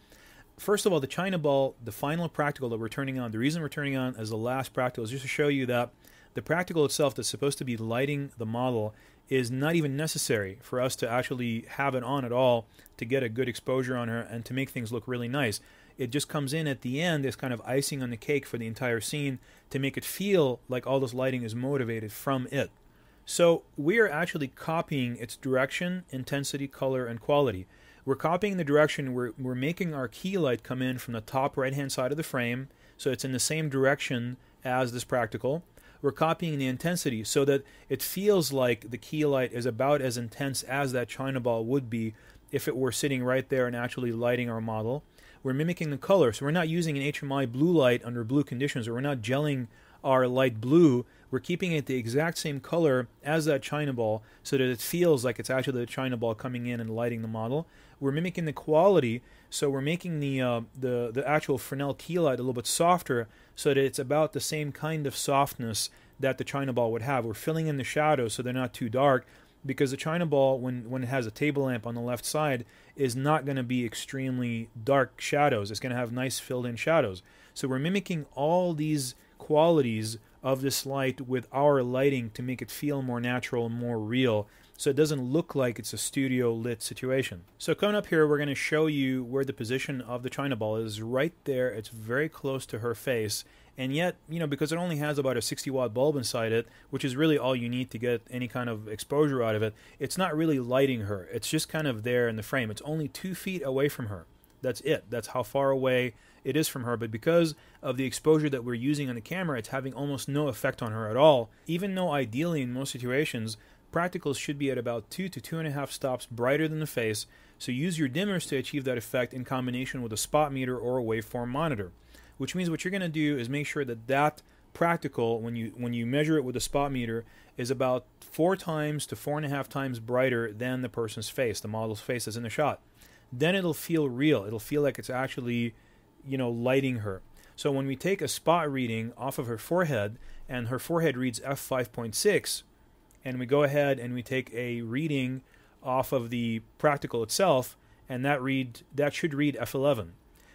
first of all, the China ball, the final practical that we're turning on, the reason we're turning on as the last practical is just to show you that the practical itself that's supposed to be lighting the model is not even necessary for us to actually have it on at all to get a good exposure on her and to make things look really nice. It just comes in at the end as kind of icing on the cake for the entire scene to make it feel like all this lighting is motivated from it. So we are actually copying its direction, intensity, color, and quality. We're copying the direction, we're making our key light come in from the top right-hand side of the frame, so it's in the same direction as this practical. We're copying the intensity so that it feels like the key light is about as intense as that China ball would be if it were sitting right there and actually lighting our model. We're mimicking the color, so we're not using an HMI blue light under blue conditions, or we're not gelling our light blue. We're keeping it the exact same color as that China ball so that it feels like it's actually the China ball coming in and lighting the model. We're mimicking the quality, so we're making the actual Fresnel key light a little bit softer so that it's about the same kind of softness that the China ball would have. We're filling in the shadows so they're not too dark, because the China ball, when it has a table lamp on the left side, is not going to be extremely dark shadows. It's going to have nice filled in shadows. So we're mimicking all these qualities of this light with our lighting to make it feel more natural, more real, so it doesn't look like it's a studio lit situation. So coming up here, we're going to show you where the position of the China ball is. Right there, it's very close to her face, and yet, you know, because it only has about a 60-watt bulb inside it, which is really all you need to get any kind of exposure out of it, it's not really lighting her. It's just kind of there in the frame. It's only 2 feet away from her. That's it. That's how far away it is from her, but because of the exposure that we're using on the camera, it's having almost no effect on her at all, even though ideally in most situations, practicals should be at about 2 to 2.5 stops brighter than the face, so use your dimmers to achieve that effect in combination with a spot meter or a waveform monitor, which means what you're going to do is make sure that that practical, when you measure it with a spot meter, is about 4 times to 4.5 times brighter than the person's face, the model's face that's in the shot. Then it'll feel real. It'll feel like it's actually, you know, lighting her. So when we take a spot reading off of her forehead, and her forehead reads f5.6, and we go ahead and we take a reading off of the practical itself, and that should read f11.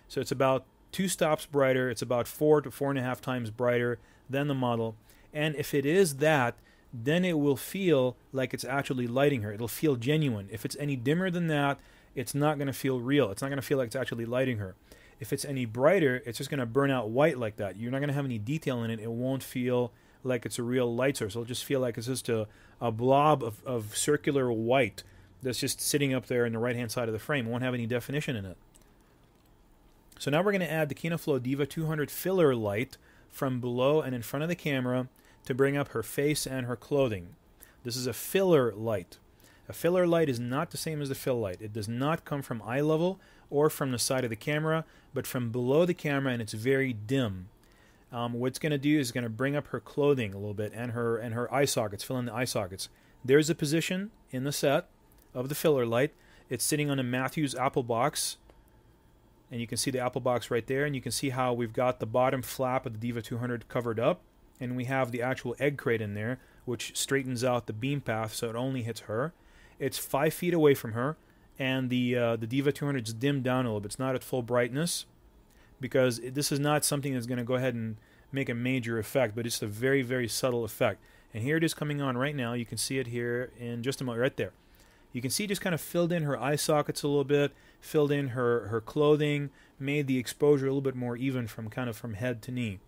So it's about 2 stops brighter. It's about 4 to 4.5 times brighter than the model. And if it is that, then it will feel like it's actually lighting her. It'll feel genuine. If it's any dimmer than that, it's not going to feel real. It's not going to feel like it's actually lighting her. If it's any brighter, it's just going to burn out white like that. You're not going to have any detail in it. It won't feel like it's a real light source. It'll just feel like it's just a blob of circular white that's just sitting up there in the right-hand side of the frame. It won't have any definition in it. So now we're going to add the KinoFlow Diva 200 filler light from below and in front of the camera to bring up her face and her clothing. This is a filler light. A filler light is not the same as a fill light. It does not come from eye level or from the side of the camera, but from below the camera, and it's very dim. What it's going to do is going to bring up her clothing a little bit and her eye sockets, fill in the eye sockets. There's a position in the set of the filler light. It's sitting on a Matthews Apple box, and you can see the Apple box right there, and you can see how we've got the bottom flap of the Diva 200 covered up, and we have the actual egg crate in there, which straightens out the beam path so it only hits her. It's 5 feet away from her, and the Diva 200 is dimmed down a little bit. It's not at full brightness, because this is not something that's going to go ahead and make a major effect, but it's a very, very subtle effect. And here it is coming on right now. You can see it here in just a moment, right there. You can see just kind of filled in her eye sockets a little bit, filled in her clothing, made the exposure a little bit more even from head to knee.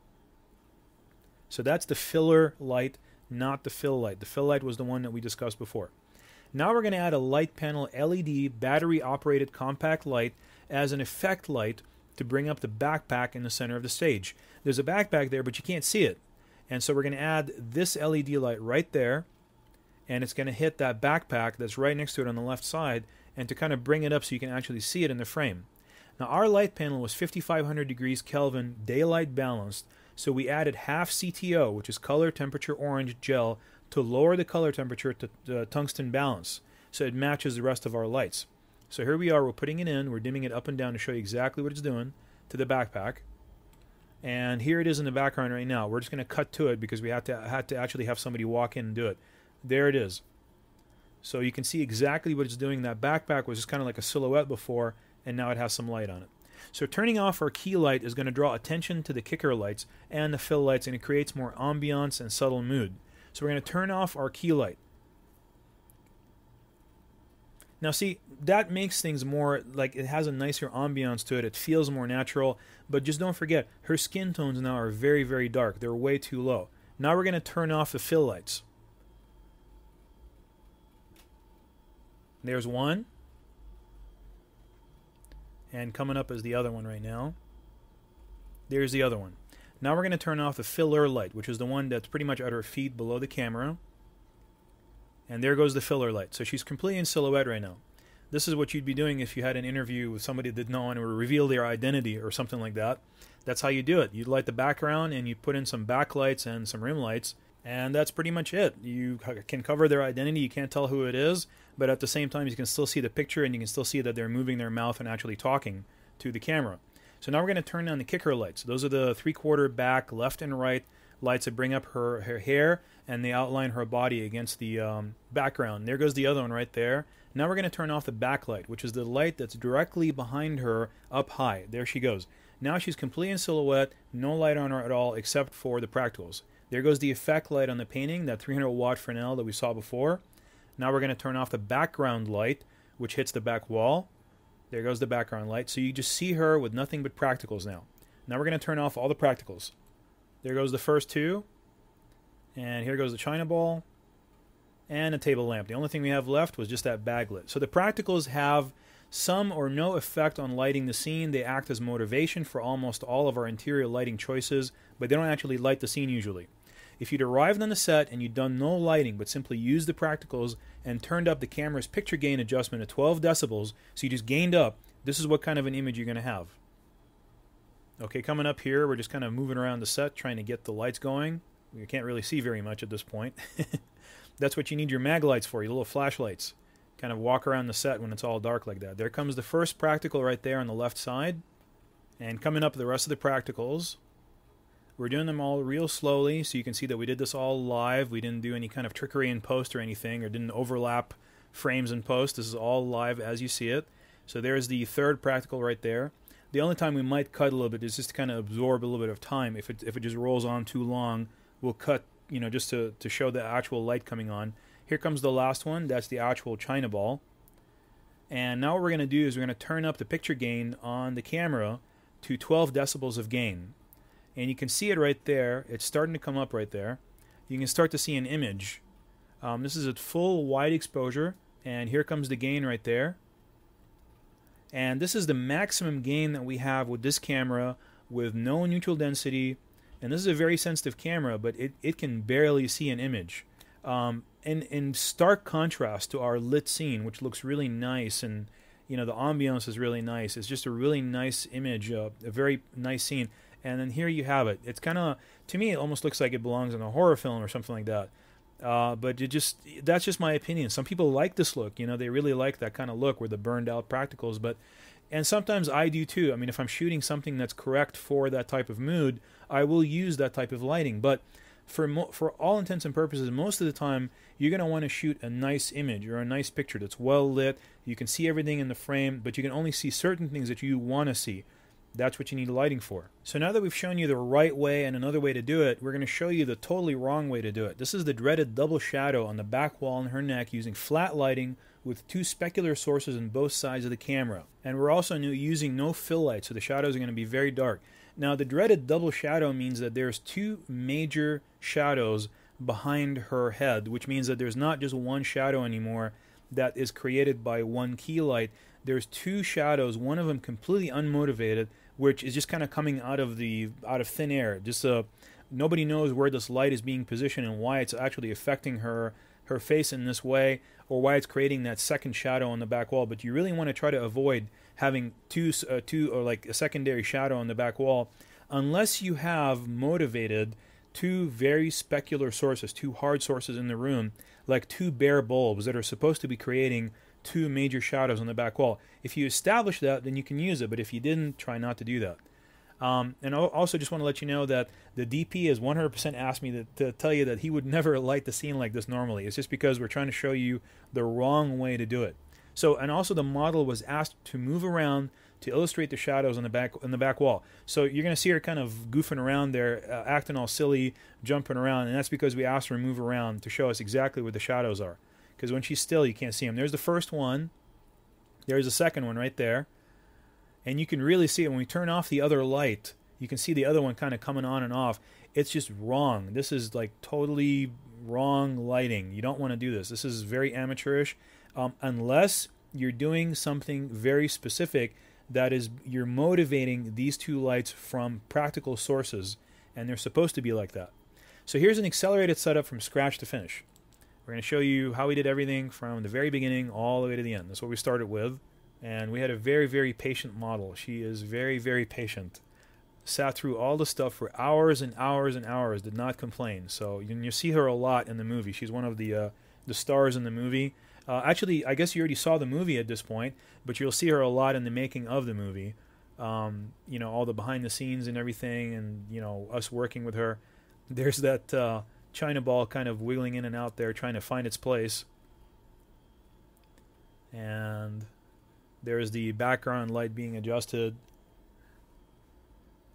So that's the filler light, not the fill light. The fill light was the one that we discussed before. Now we're going to add a light panel LED battery-operated compact light as an effect light to bring up the backpack in the center of the stage. There's a backpack there, but you can't see it. And so we're going to add this LED light right there, and it's going to hit that backpack that's right next to it on the left side, and to kind of bring it up so you can actually see it in the frame. Now our light panel was 5500 degrees Kelvin daylight balanced, so we added half CTO, which is color temperature orange gel, to lower the color temperature to tungsten balance, so it matches the rest of our lights. So here we are, we're putting it in, we're dimming it up and down to show you exactly what it's doing to the backpack. And here it is in the background right now. We're just going to cut to it because we had to actually have somebody walk in and do it. There it is. So you can see exactly what it's doing. That backpack was just kind of like a silhouette before, and now it has some light on it. So turning off our key light is going to draw attention to the kicker lights and the fill lights, and it creates more ambiance and subtle mood. So we're going to turn off our key light. Now see, that makes things more, like, it has a nicer ambiance to it. It feels more natural. But just don't forget, her skin tones now are very, very dark. They're way too low. Now we're going to turn off the fill lights. There's one. And coming up is the other one right now. There's the other one. Now we're going to turn off the filler light, which is the one that's pretty much at her feet below the camera. And there goes the filler light. So she's completely in silhouette right now. This is what you'd be doing if you had an interview with somebody that didn't want to reveal their identity or something like that. That's how you do it. You'd light the background and you put in some backlights and some rim lights. And that's pretty much it. You can cover their identity. You can't tell who it is. But at the same time, you can still see the picture and you can still see that they're moving their mouth and actually talking to the camera. So now we're going to turn on the kicker lights. Those are the 3/4 back, left and right lights that bring up her hair and they outline her body against the background. There goes the other one right there. Now we're going to turn off the backlight, which is the light that's directly behind her up high. There she goes. Now she's completely in silhouette, no light on her at all except for the practicals. There goes the effect light on the painting, that 300 watt Fresnel that we saw before. Now we're going to turn off the background light, which hits the back wall. There goes the background light. So you just see her with nothing but practicals now. Now we're going to turn off all the practicals. There goes the first two. And here goes the china ball and a table lamp. The only thing we have left was just that bag lit. So the practicals have some or no effect on lighting the scene. They act as motivation for almost all of our interior lighting choices, but they don't actually light the scene usually. If you'd arrived on the set and you'd done no lighting but simply used the practicals and turned up the camera's picture gain adjustment to 12 decibels, so you just gained up, this is what kind of an image you're going to have. Okay, coming up here, we're just kind of moving around the set trying to get the lights going. You can't really see very much at this point. That's what you need your mag lights for, your little flashlights. Kind of walk around the set when it's all dark like that. There comes the first practical right there on the left side. And coming up the rest of the practicals. We're doing them all real slowly, so you can see that we did this all live. We didn't do any kind of trickery in post or anything, or didn't overlap frames in post. This is all live as you see it. So there's the third practical right there. The only time we might cut a little bit is just to kind of absorb a little bit of time. If it just rolls on too long, we'll cut, just to show the actual light coming on. Here comes the last one. That's the actual china ball. And now what we're going to do is we're going to turn up the picture gain on the camera to 12 decibels of gain. And you can see it right there. It's starting to come up right there. You can start to see an image. This is at full wide exposure. And here comes the gain right there. And this is the maximum gain that we have with this camera with no neutral density. And this is a very sensitive camera, but it can barely see an image. In stark contrast to our lit scene, which looks really nice, and the ambiance is really nice. It's just a really nice image, a very nice scene. And then here you have it. It's kind of, to me, it almost looks like it belongs in a horror film or something like that. But that's just my opinion. Some people like this look. They really like that kind of look with the burned out practicals. And sometimes I do too. I mean, if I'm shooting something that's correct for that type of mood, I will use that type of lighting. But for all intents and purposes, most of the time, you're going to want to shoot a nice image or a nice picture that's well lit. You can see everything in the frame, but you can only see certain things that you want to see. That's what you need lighting for. So now that we've shown you the right way and another way to do it, we're going to show you the totally wrong way to do it. This is the dreaded double shadow on the back wall and her neck using flat lighting with two specular sources on both sides of the camera. And we're also using no fill light, so the shadows are going to be very dark. Now the dreaded double shadow means that there's two major shadows behind her head, which means that there's not just one shadow anymore that is created by one key light. There's two shadows, one of them completely unmotivated, which is just kind of coming out of thin air. Just nobody knows where this light is being positioned and why it's actually affecting her face in this way, or why it's creating that second shadow on the back wall. But you really want to try to avoid having two or like a secondary shadow on the back wall, unless you have motivated two very specular sources, two hard sources in the room, like two bare bulbs that are supposed to be creating two major shadows on the back wall. If you establish that, then you can use it, but if you didn't, try not to do that. And also just want to let you know that the DP has 100% asked me to tell you that he would never light the scene like this normally. It's just because we're trying to show you the wrong way to do it. So, and also the model was asked to move around to illustrate the shadows on the back wall. So you're going to see her kind of goofing around there, acting all silly, jumping around, and that's because we asked her to move around to show us exactly where the shadows are. Because when she's still, you can't see them. There's the first one. There's the second one right there. And you can really see it when we turn off the other light. You can see the other one kind of coming on and off. It's just wrong. This is like totally wrong lighting. You don't want to do this. This is very amateurish, unless you're doing something very specific that is you're motivating these two lights from practical sources, and they're supposed to be like that. So here's an accelerated setup from scratch to finish. We're going to show you how we did everything from the very beginning all the way to the end. That's what we started with, and we had a very, very patient model. She is very, very patient. Sat through all the stuff for hours and hours and hours, did not complain. So you see her a lot in the movie. She's one of the stars in the movie. Actually, I guess you already saw the movie at this point, but you'll see her a lot in the making of the movie. You know, all the behind the scenes and everything, and you know, us working with her. There's that China ball kind of wiggling in and out there, trying to find its place. And there's the background light being adjusted.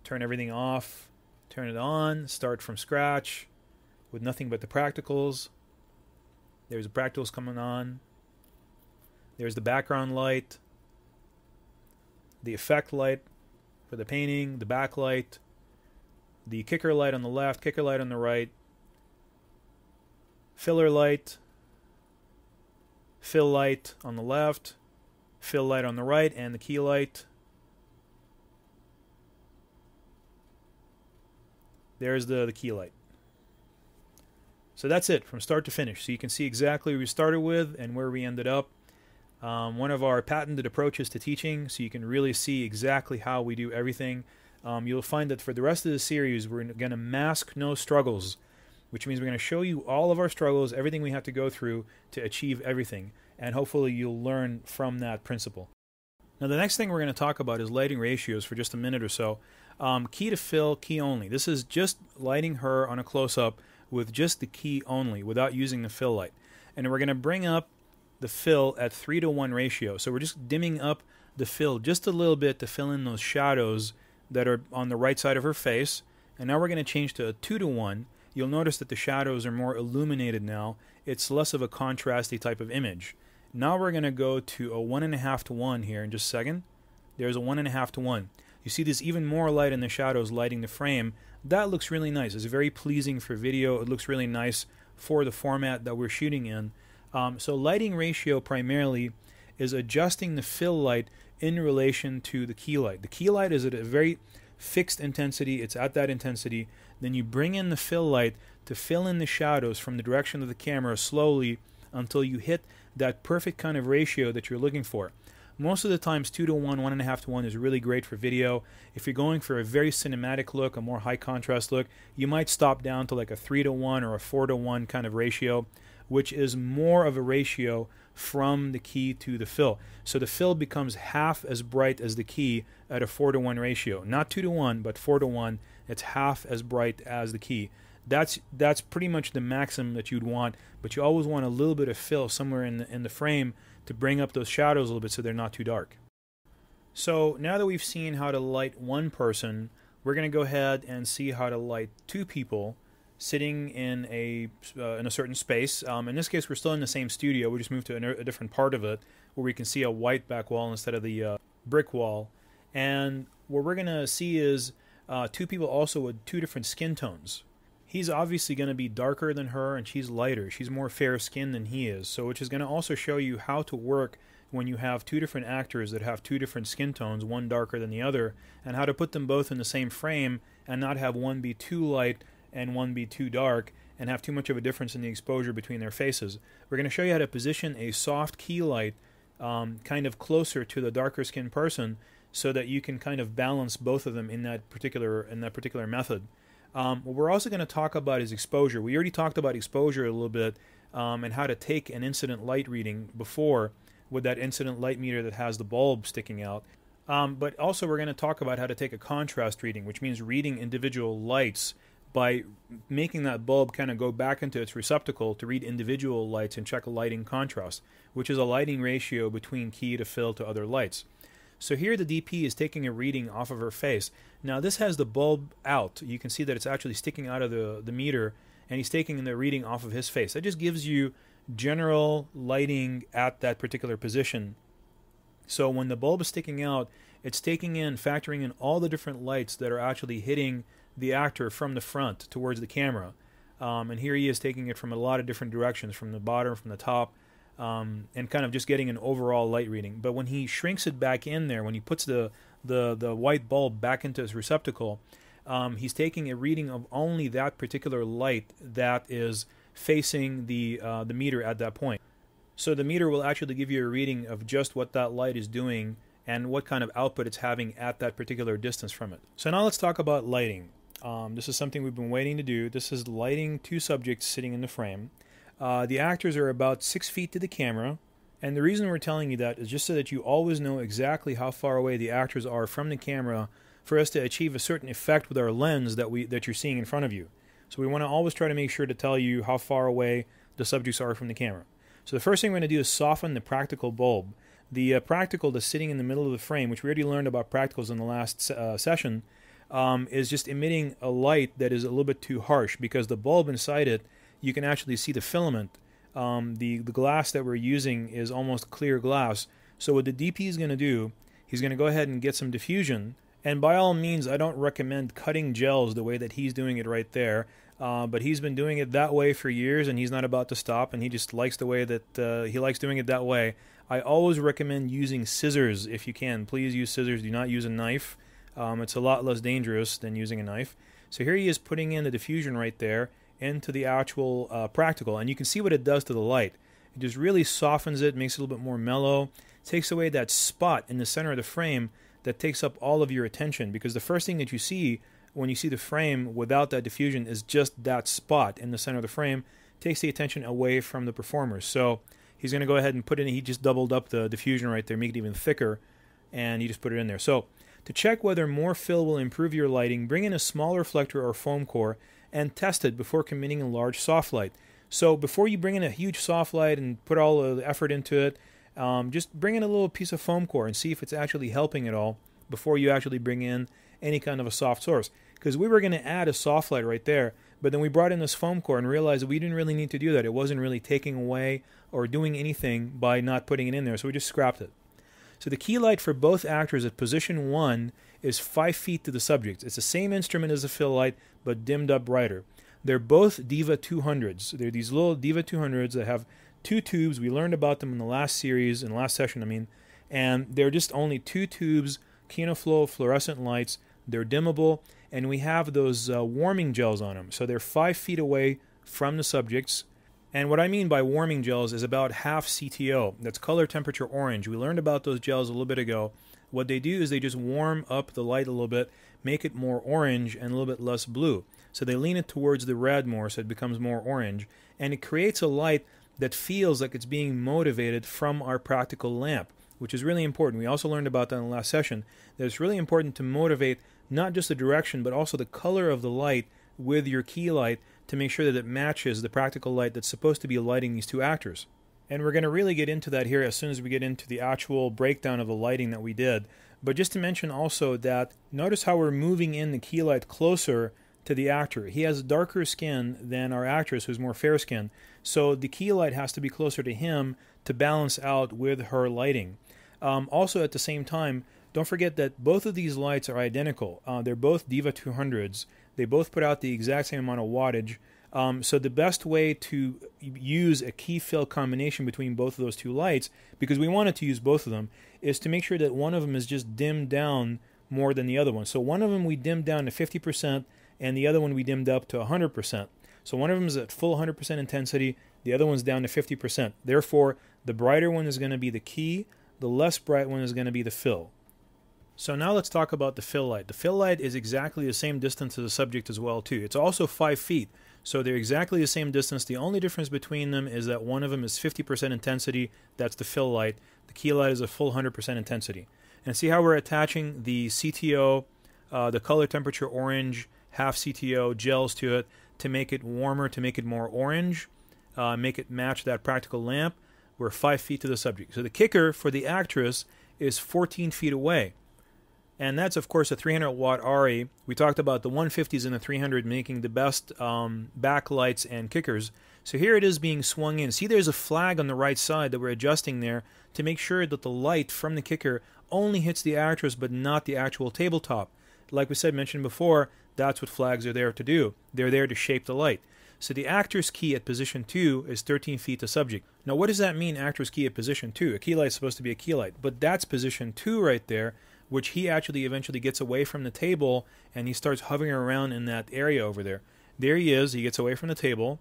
Turn everything off, turn it on, start from scratch with nothing but the practicals. There's the practicals coming on. There's the background light, the effect light for the painting, the backlight, the kicker light on the left, kicker light on the right, filler light, fill light on the left, fill light on the right, and the key light. There's the key light. So that's it from start to finish. So you can see exactly where we started with and where we ended up. One of our patented approaches to teaching, so you can really see exactly how we do everything. You'll find that for the rest of the series, we're going to mask no struggles, which means we're going to show you all of our struggles, everything we have to go through to achieve everything. And hopefully you'll learn from that principle. Now the next thing we're going to talk about is lighting ratios for just a minute or so. Key to fill, key only. This is just lighting her on a close-up with just the key only, without using the fill light. And we're going to bring up the fill at 3-to-1 ratio. So we're just dimming up the fill just a little bit to fill in those shadows that are on the right side of her face. And now we're going to change to a 2-to-1. You'll notice that the shadows are more illuminated now. It's less of a contrasty type of image. Now we're going to go to a 1.5-to-1 here in just a second. There's a 1.5-to-1. You see there's even more light in the shadows lighting the frame. That looks really nice. It's very pleasing for video. It looks really nice for the format that we're shooting in. So lighting ratio primarily is adjusting the fill light in relation to the key light. The key light is at a very fixed intensity. It's at that intensity. Then you bring in the fill light to fill in the shadows from the direction of the camera slowly until you hit that perfect kind of ratio that you're looking for. Most of the times 2-to-1, 1.5-to-1 is really great for video. If you're going for a very cinematic look, a more high contrast look, you might stop down to like a 3-to-1 or a 4-to-1 kind of ratio, which is more of a ratio from the key to the fill. So the fill becomes half as bright as the key at a 4-to-1 ratio. Not 2-to-1, but 4-to-1. It's half as bright as the key. That's pretty much the maximum that you'd want, but you always want a little bit of fill somewhere in the frame to bring up those shadows a little bit so they're not too dark. So now that we've seen how to light one person, we're going to go ahead and see how to light two people sitting in a certain space. In this case, we're still in the same studio. We just moved to a different part of it where we can see a white back wall instead of the brick wall. And what we're going to see is two people also with two different skin tones. He's obviously going to be darker than her, and she's lighter. She's more fair-skinned than he is, so which is going to also show you how to work when you have two different actors that have two different skin tones, one darker than the other, and how to put them both in the same frame and not have one be too light and one be too dark and have too much of a difference in the exposure between their faces. We're going to show you how to position a soft key light kind of closer to the darker skinned person so that you can kind of balance both of them in that particular method. What we're also going to talk about is exposure. We already talked about exposure a little bit and how to take an incident light reading before with that incident light meter that has the bulb sticking out. But also we're going to talk about how to take a contrast reading, which means reading individual lights by making that bulb kind of go back into its receptacle to read individual lights and check a lighting contrast, which is a lighting ratio between key to fill to other lights. So here the DP is taking a reading off of her face. Now this has the bulb out. You can see that it's actually sticking out of the meter, and he's taking the reading off of his face. That just gives you general lighting at that particular position. So when the bulb is sticking out, it's taking in, factoring in all the different lights that are actually hitting the actor from the front towards the camera. And here he is taking it from a lot of different directions, from the bottom, from the top, and kind of just getting an overall light reading. But when he shrinks it back in there, when he puts the white bulb back into its receptacle, he's taking a reading of only that particular light that is facing the meter at that point. So the meter will actually give you a reading of just what that light is doing and what kind of output it's having at that particular distance from it. So now let's talk about lighting. This is something we've been waiting to do. This is lighting two subjects sitting in the frame. The actors are about 6 feet to the camera, and the reason we're telling you that is just so that you always know exactly how far away the actors are from the camera for us to achieve a certain effect with our lens that you're seeing in front of you. So we want to always try to make sure to tell you how far away the subjects are from the camera. So the first thing we're going to do is soften the practical bulb. The practical that's sitting in the middle of the frame, which we already learned about practicals in the last session, is just emitting a light that is a little bit too harsh, because the bulb inside it, you can actually see the filament. The glass that we're using is almost clear glass. So what the DP is going to do, he's going to go ahead and get some diffusion. And by all means, I don't recommend cutting gels the way that he's doing it right there. But he's been doing it that way for years, and he's not about to stop, and he just likes the way that he likes doing it that way. I always recommend using scissors if you can. Please use scissors. Do not use a knife. It's a lot less dangerous than using a knife. So here he is putting in the diffusion right there into the actual practical, and you can see what it does to the light. It just really softens it, makes it a little bit more mellow, takes away that spot in the center of the frame that takes up all of your attention, because the first thing that you see when you see the frame without that diffusion is just that spot in the center of the frame. Takes the attention away from the performers. So he's going to go ahead and put in, he just doubled up the diffusion right there, make it even thicker, and you just put it in there. So to check whether more fill will improve your lighting, bring in a small reflector or foam core and test it before committing a large soft light. So before you bring in a huge soft light and put all of the effort into it, just bring in a little piece of foam core and see if it's actually helping at all before you actually bring in any kind of a soft source. Because we were going to add a soft light right there, but then we brought in this foam core and realized that we didn't really need to do that. It wasn't really taking away or doing anything by not putting it in there, so we just scrapped it. So the key light for both actors at position 1 is 5 feet to the subject. It's the same instrument as the fill light, but dimmed up brighter. They're both Diva 200s. They're these little Diva 200s that have 2 tubes. We learned about them in the last series, in the last session, and they're just only 2 tubes, KinoFlow fluorescent lights. They're dimmable, and we have those warming gels on them. So they're 5 feet away from the subjects. And what I mean by warming gels is about half CTO. That's color temperature orange. We learned about those gels a little bit ago. What they do is they just warm up the light a little bit, make it more orange and a little bit less blue. So they lean it towards the red more, so it becomes more orange. And it creates a light that feels like it's being motivated from our practical lamp, which is really important. We also learned about that in the last session, that it's really important to motivate not just the direction, but also the color of the light with your key light to make sure that it matches the practical light that's supposed to be lighting these two actors. And we're going to really get into that here as soon as we get into the actual breakdown of the lighting that we did. But just to mention also that notice how we're moving in the key light closer to the actor. He has darker skin than our actress, who's more fair skin. So the key light has to be closer to him to balance out with her lighting. Also at the same time, don't forget that both of these lights are identical. They're both Diva 200s. They both put out the exact same amount of wattage. So the best way to use a key fill combination between both of those two lights, because we wanted to use both of them, is to make sure that one of them is just dimmed down more than the other one. So one of them we dimmed down to 50%, and the other one we dimmed up to 100%. So one of them is at full 100% intensity, the other one's down to 50%. Therefore, the brighter one is going to be the key, the less bright one is going to be the fill. So now let's talk about the fill light. The fill light is exactly the same distance as the subject as well, too. It's also 5 feet, so they're exactly the same distance. The only difference between them is that one of them is 50% intensity. That's the fill light. The key light is a full 100% intensity. And see how we're attaching the CTO, the color temperature orange, half CTO gels to it to make it warmer, to make it more orange, make it match that practical lamp. We're 5 feet to the subject. So the kicker for the actress is 14 feet away. And that's, of course, a 300-watt ARRI. We talked about the 150s and the 300 making the best backlights and kickers. So here it is being swung in. See, there's a flag on the right side that we're adjusting there to make sure that the light from the kicker only hits the actress but not the actual tabletop. Like we said, mentioned before, that's what flags are there to do. They're there to shape the light. So the actor's key at position 2 is 13 feet to subject. Now, what does that mean, actor's key at position 2? A key light is supposed to be a key light, but that's position 2 right there, which he actually eventually gets away from the table and he starts hovering around in that area over there. There he is. He gets away from the table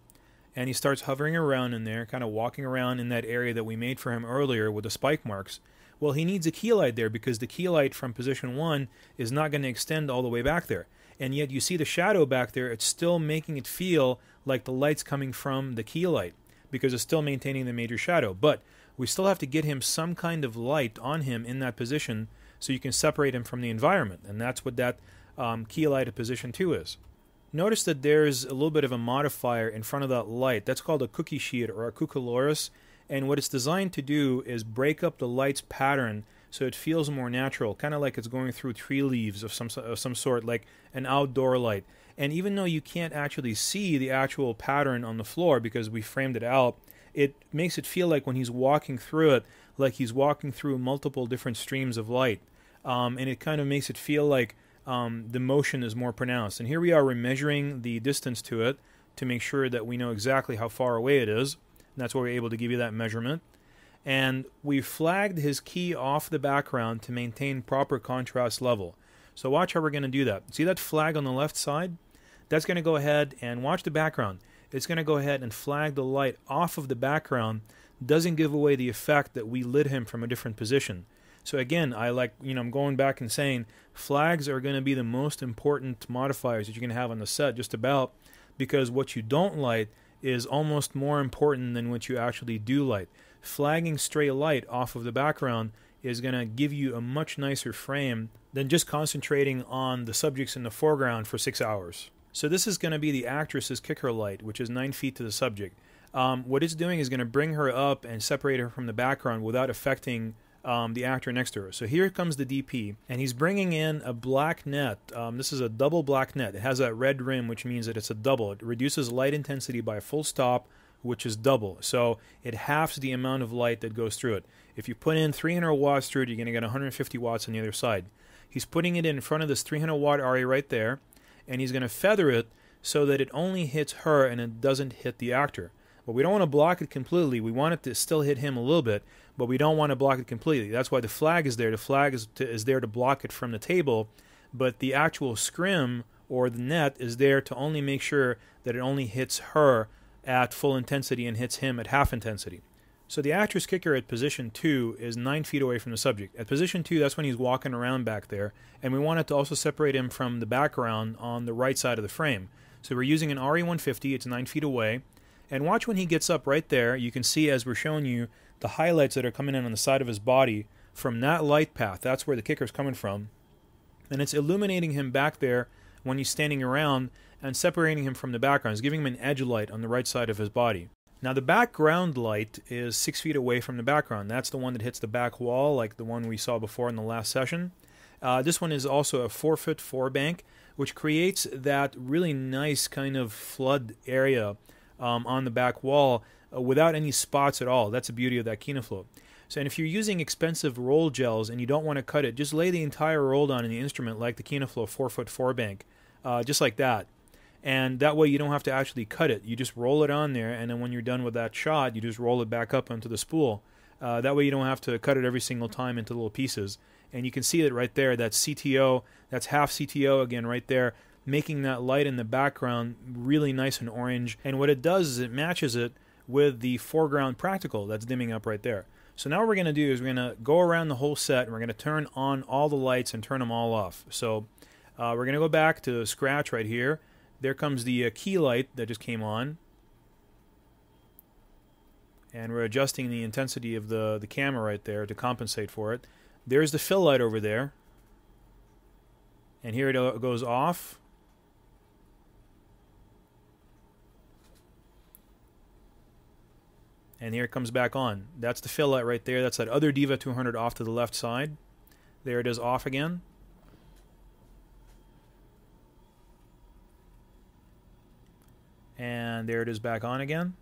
and he starts hovering around in there, kind of walking around in that area that we made for him earlier with the spike marks. Well, he needs a key light there because the key light from position 1 is not going to extend all the way back there. And yet you see the shadow back there, it's still making it feel like the light's coming from the key light because it's still maintaining the major shadow. But we still have to get him some kind of light on him in that position so you can separate him from the environment. And that's what that key light at position 2 is. Notice that there's a little bit of a modifier in front of that light. That's called a cookie sheet or a cucullorus. And what it's designed to do is break up the light's pattern so it feels more natural, kind of like it's going through tree leaves of some sort, like an outdoor light. And even though you can't actually see the actual pattern on the floor because we framed it out, it makes it feel like when he's walking through it, like he's walking through multiple different streams of light. And it kind of makes it feel like the motion is more pronounced. And here we are, we're measuring the distance to it to make sure that we know exactly how far away it is. And that's why we're able to give you that measurement. And we flagged his key off the background to maintain proper contrast level. So watch how we're going to do that. See that flag on the left side? That's going to go ahead and watch the background. It's going to go ahead and flag the light off of the background. Doesn't give away the effect that we lit him from a different position. So again, I'm going back and saying flags are going to be the most important modifiers that you're going to have on the set, just about, because what you don't light is almost more important than what you actually do light. Flagging stray light off of the background is going to give you a much nicer frame than just concentrating on the subjects in the foreground for 6 hours. So this is going to be the actress's kicker light, which is 9 feet to the subject. What it's doing is going to bring her up and separate her from the background without affecting the actor next to her. So here comes the DP, and he's bringing in a black net. This is a double black net. It has that red rim, which means that it's a double. It reduces light intensity by a full stop, which is double. So it halves the amount of light that goes through it. If you put in 300 watts through it, you're going to get 150 watts on the other side. He's putting it in front of this 300 watt ARRI right there, and he's going to feather it so that it only hits her and it doesn't hit the actor. But we don't want to block it completely. We want it to still hit him a little bit, but we don't want to block it completely. That's why the flag is there. The flag is there to block it from the table, but the actual scrim or the net is there to only make sure that it only hits her at full intensity and hits him at half intensity. So the actress kicker at position 2 is 9 feet away from the subject. At position 2, that's when he's walking around back there, and we want it to also separate him from the background on the right side of the frame. So we're using an ARRI 150, it's 9 feet away, and watch when he gets up right there. You can see as we're showing you the highlights that are coming in on the side of his body from that light path. That's where the kicker's coming from. And it's illuminating him back there when he's standing around and separating him from the background. It's giving him an edge light on the right side of his body. Now the background light is 6 feet away from the background. That's the one that hits the back wall, like the one we saw before in the last session. This one is also a 4-foot forebank, which creates that really nice kind of flood area on the back wall without any spots at all. That's the beauty of that KinoFlow. So, and if you're using expensive roll gels and you don't want to cut it, just lay the entire roll down in the instrument like the KinoFlow 4-foot forebank, just like that. And that way you don't have to actually cut it. You just roll it on there, and then when you're done with that shot, you just roll it back up onto the spool. That way you don't have to cut it every single time into little pieces. And you can see it right there. That's CTO. That's half CTO again right there, making that light in the background really nice and orange. And what it does is it matches it with the foreground practical that's dimming up right there. So now what we're going to do is we're going to go around the whole set, and we're going to turn on all the lights and turn them all off. So we're going to go back to scratch right here. There comes the key light that just came on. And we're adjusting the intensity of the camera right there to compensate for it. There's the fill light over there. And here it goes off. And here it comes back on. That's the fill light right there. That's that other Diva 200 off to the left side. There it is off again. And there it is back on again.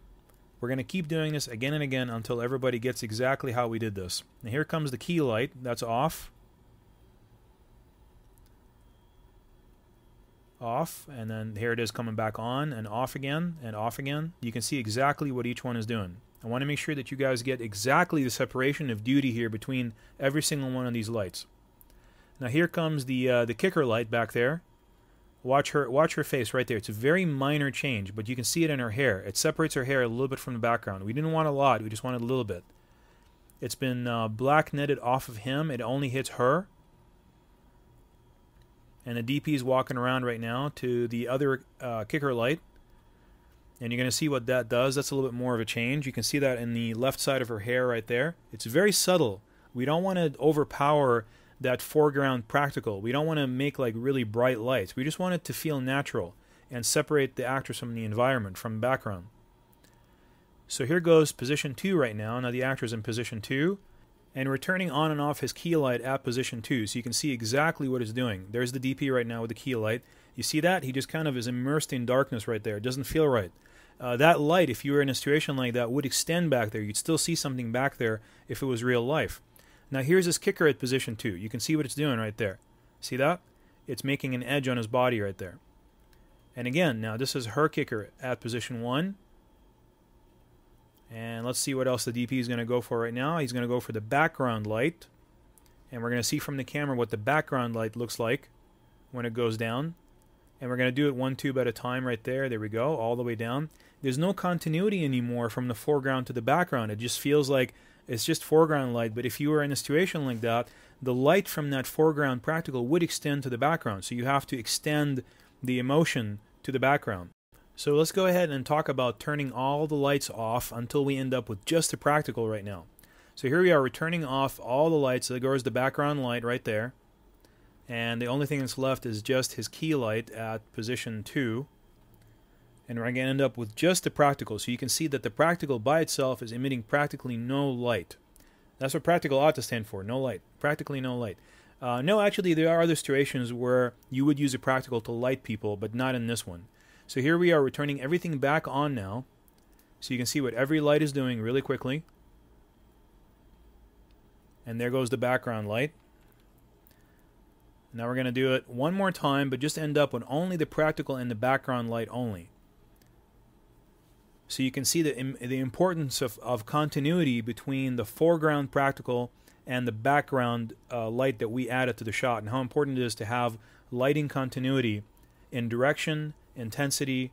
We're going to keep doing this again and again until everybody gets exactly how we did this. And here comes the key light. That's off. Off. And then here it is coming back on and off again and off again. You can see exactly what each one is doing. I want to make sure that you guys get exactly the separation of duty here between every single one of these lights. Now here comes the kicker light back there. Watch her face right there. It's a very minor change, but you can see it in her hair. It separates her hair a little bit from the background. We didn't want a lot. We just wanted a little bit. It's been black netted off of him. It only hits her. And the DP is walking around right now to the other kicker light. And you're going to see what that does. That's a little bit more of a change. You can see that in the left side of her hair right there. It's very subtle. We don't want to overpower that foreground practical. We don't want to make like really bright lights. We just want it to feel natural and separate the actress from the environment, from the background. So here goes position 2 right now. Now the actor's in position 2, and we're turning on and off his key light at position 2, so you can see exactly what it's doing. There's the DP right now with the key light. You see that? He just kind of is immersed in darkness right there. It doesn't feel right. That light, if you were in a situation like that, would extend back there. You'd still see something back there if it was real life. Now here's his kicker at position 2. You can see what it's doing right there. See that? It's making an edge on his body right there. And again, now this is her kicker at position 1. And let's see what else the DP is going to go for right now. He's going to go for the background light. And we're going to see from the camera what the background light looks like when it goes down. And we're going to do it one tube at a time right there. There we go, all the way down. There's no continuity anymore from the foreground to the background. It just feels like it's just foreground light, but if you were in a situation like that, the light from that foreground practical would extend to the background. So you have to extend the emotion to the background. So let's go ahead and talk about turning all the lights off until we end up with just the practical right now. So here we are, we're turning off all the lights. There goes the background light right there. And the only thing that's left is just his key light at position 2. And we're going to end up with just the practical. So you can see that the practical by itself is emitting practically no light. That's what practical ought to stand for, no light. Practically no light. No, actually, there are other situations where you would use a practical to light people, but not in this one. So here we are, we're turning everything back on now. So you can see what every light is doing really quickly. And there goes the background light. Now we're going to do it one more time, but just end up with only the practical and the background light only. So you can see the importance of continuity between the foreground practical and the background light that we added to the shot, and how important it is to have lighting continuity in direction, intensity,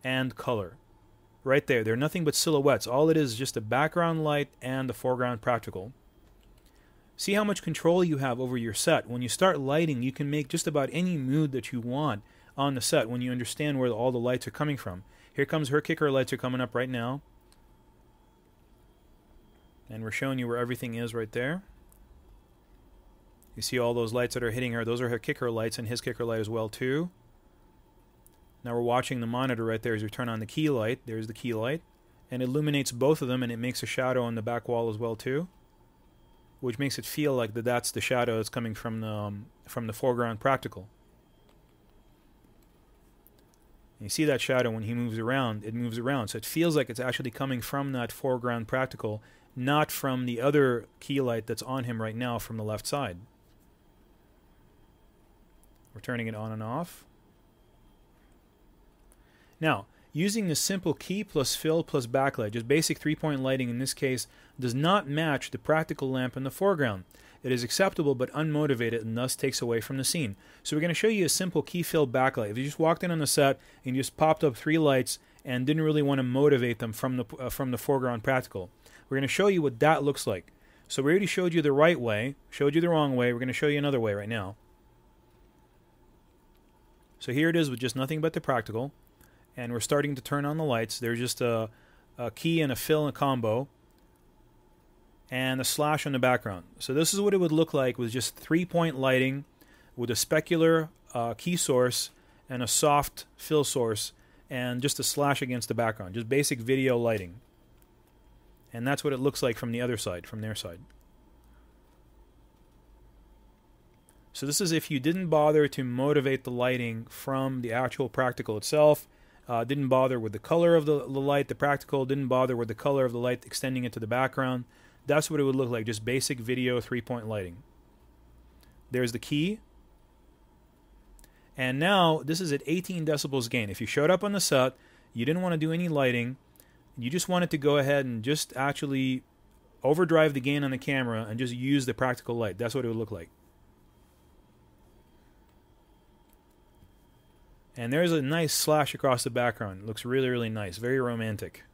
and color. Right there, they're nothing but silhouettes. All it is just the background light and the foreground practical. See how much control you have over your set. When you start lighting, you can make just about any mood that you want on the set when you understand where all the lights are coming from. Here comes her kicker lights are coming up right now. And we're showing you where everything is right there. You see all those lights that are hitting her. Those are her kicker lights and his kicker light as well too. Now we're watching the monitor right there as we turn on the key light. There's the key light. And it illuminates both of them, and it makes a shadow on the back wall as well too, which makes it feel like that's the shadow that's coming from the foreground practical. You see that shadow when he moves around, it moves around. So it feels like it's actually coming from that foreground practical, not from the other key light that's on him right now from the left side. We're turning it on and off. Now, using the simple key plus fill plus backlight, just basic 3-point lighting in this case, does not match the practical lamp in the foreground. It is acceptable but unmotivated and thus takes away from the scene. So we're going to show you a simple key fill backlight. If you just walked in on the set and you just popped up 3 lights and didn't really want to motivate them from the foreground practical, we're going to show you what that looks like. So we already showed you the right way, showed you the wrong way. We're going to show you another way right now. So here it is with just nothing but the practical. And we're starting to turn on the lights. There's just a key and a fill and a combo, and a slash on the background. So this is what it would look like with just 3-point lighting, with a specular key source and a soft fill source, and just a slash against the background. Just basic video lighting. And that's what it looks like from the other side, from their side. So this is if you didn't bother to motivate the lighting from the actual practical itself, didn't bother with the color of the light, the practical didn't bother with the color of the light extending into the background. That's what it would look like, just basic video 3-point lighting. There's the key. And now this is at 18 decibels gain. If you showed up on the set, you didn't want to do any lighting, you just wanted to go ahead and just actually overdrive the gain on the camera and just use the practical light. That's what it would look like. And there's a nice slash across the background. It looks really, really nice. Very romantic.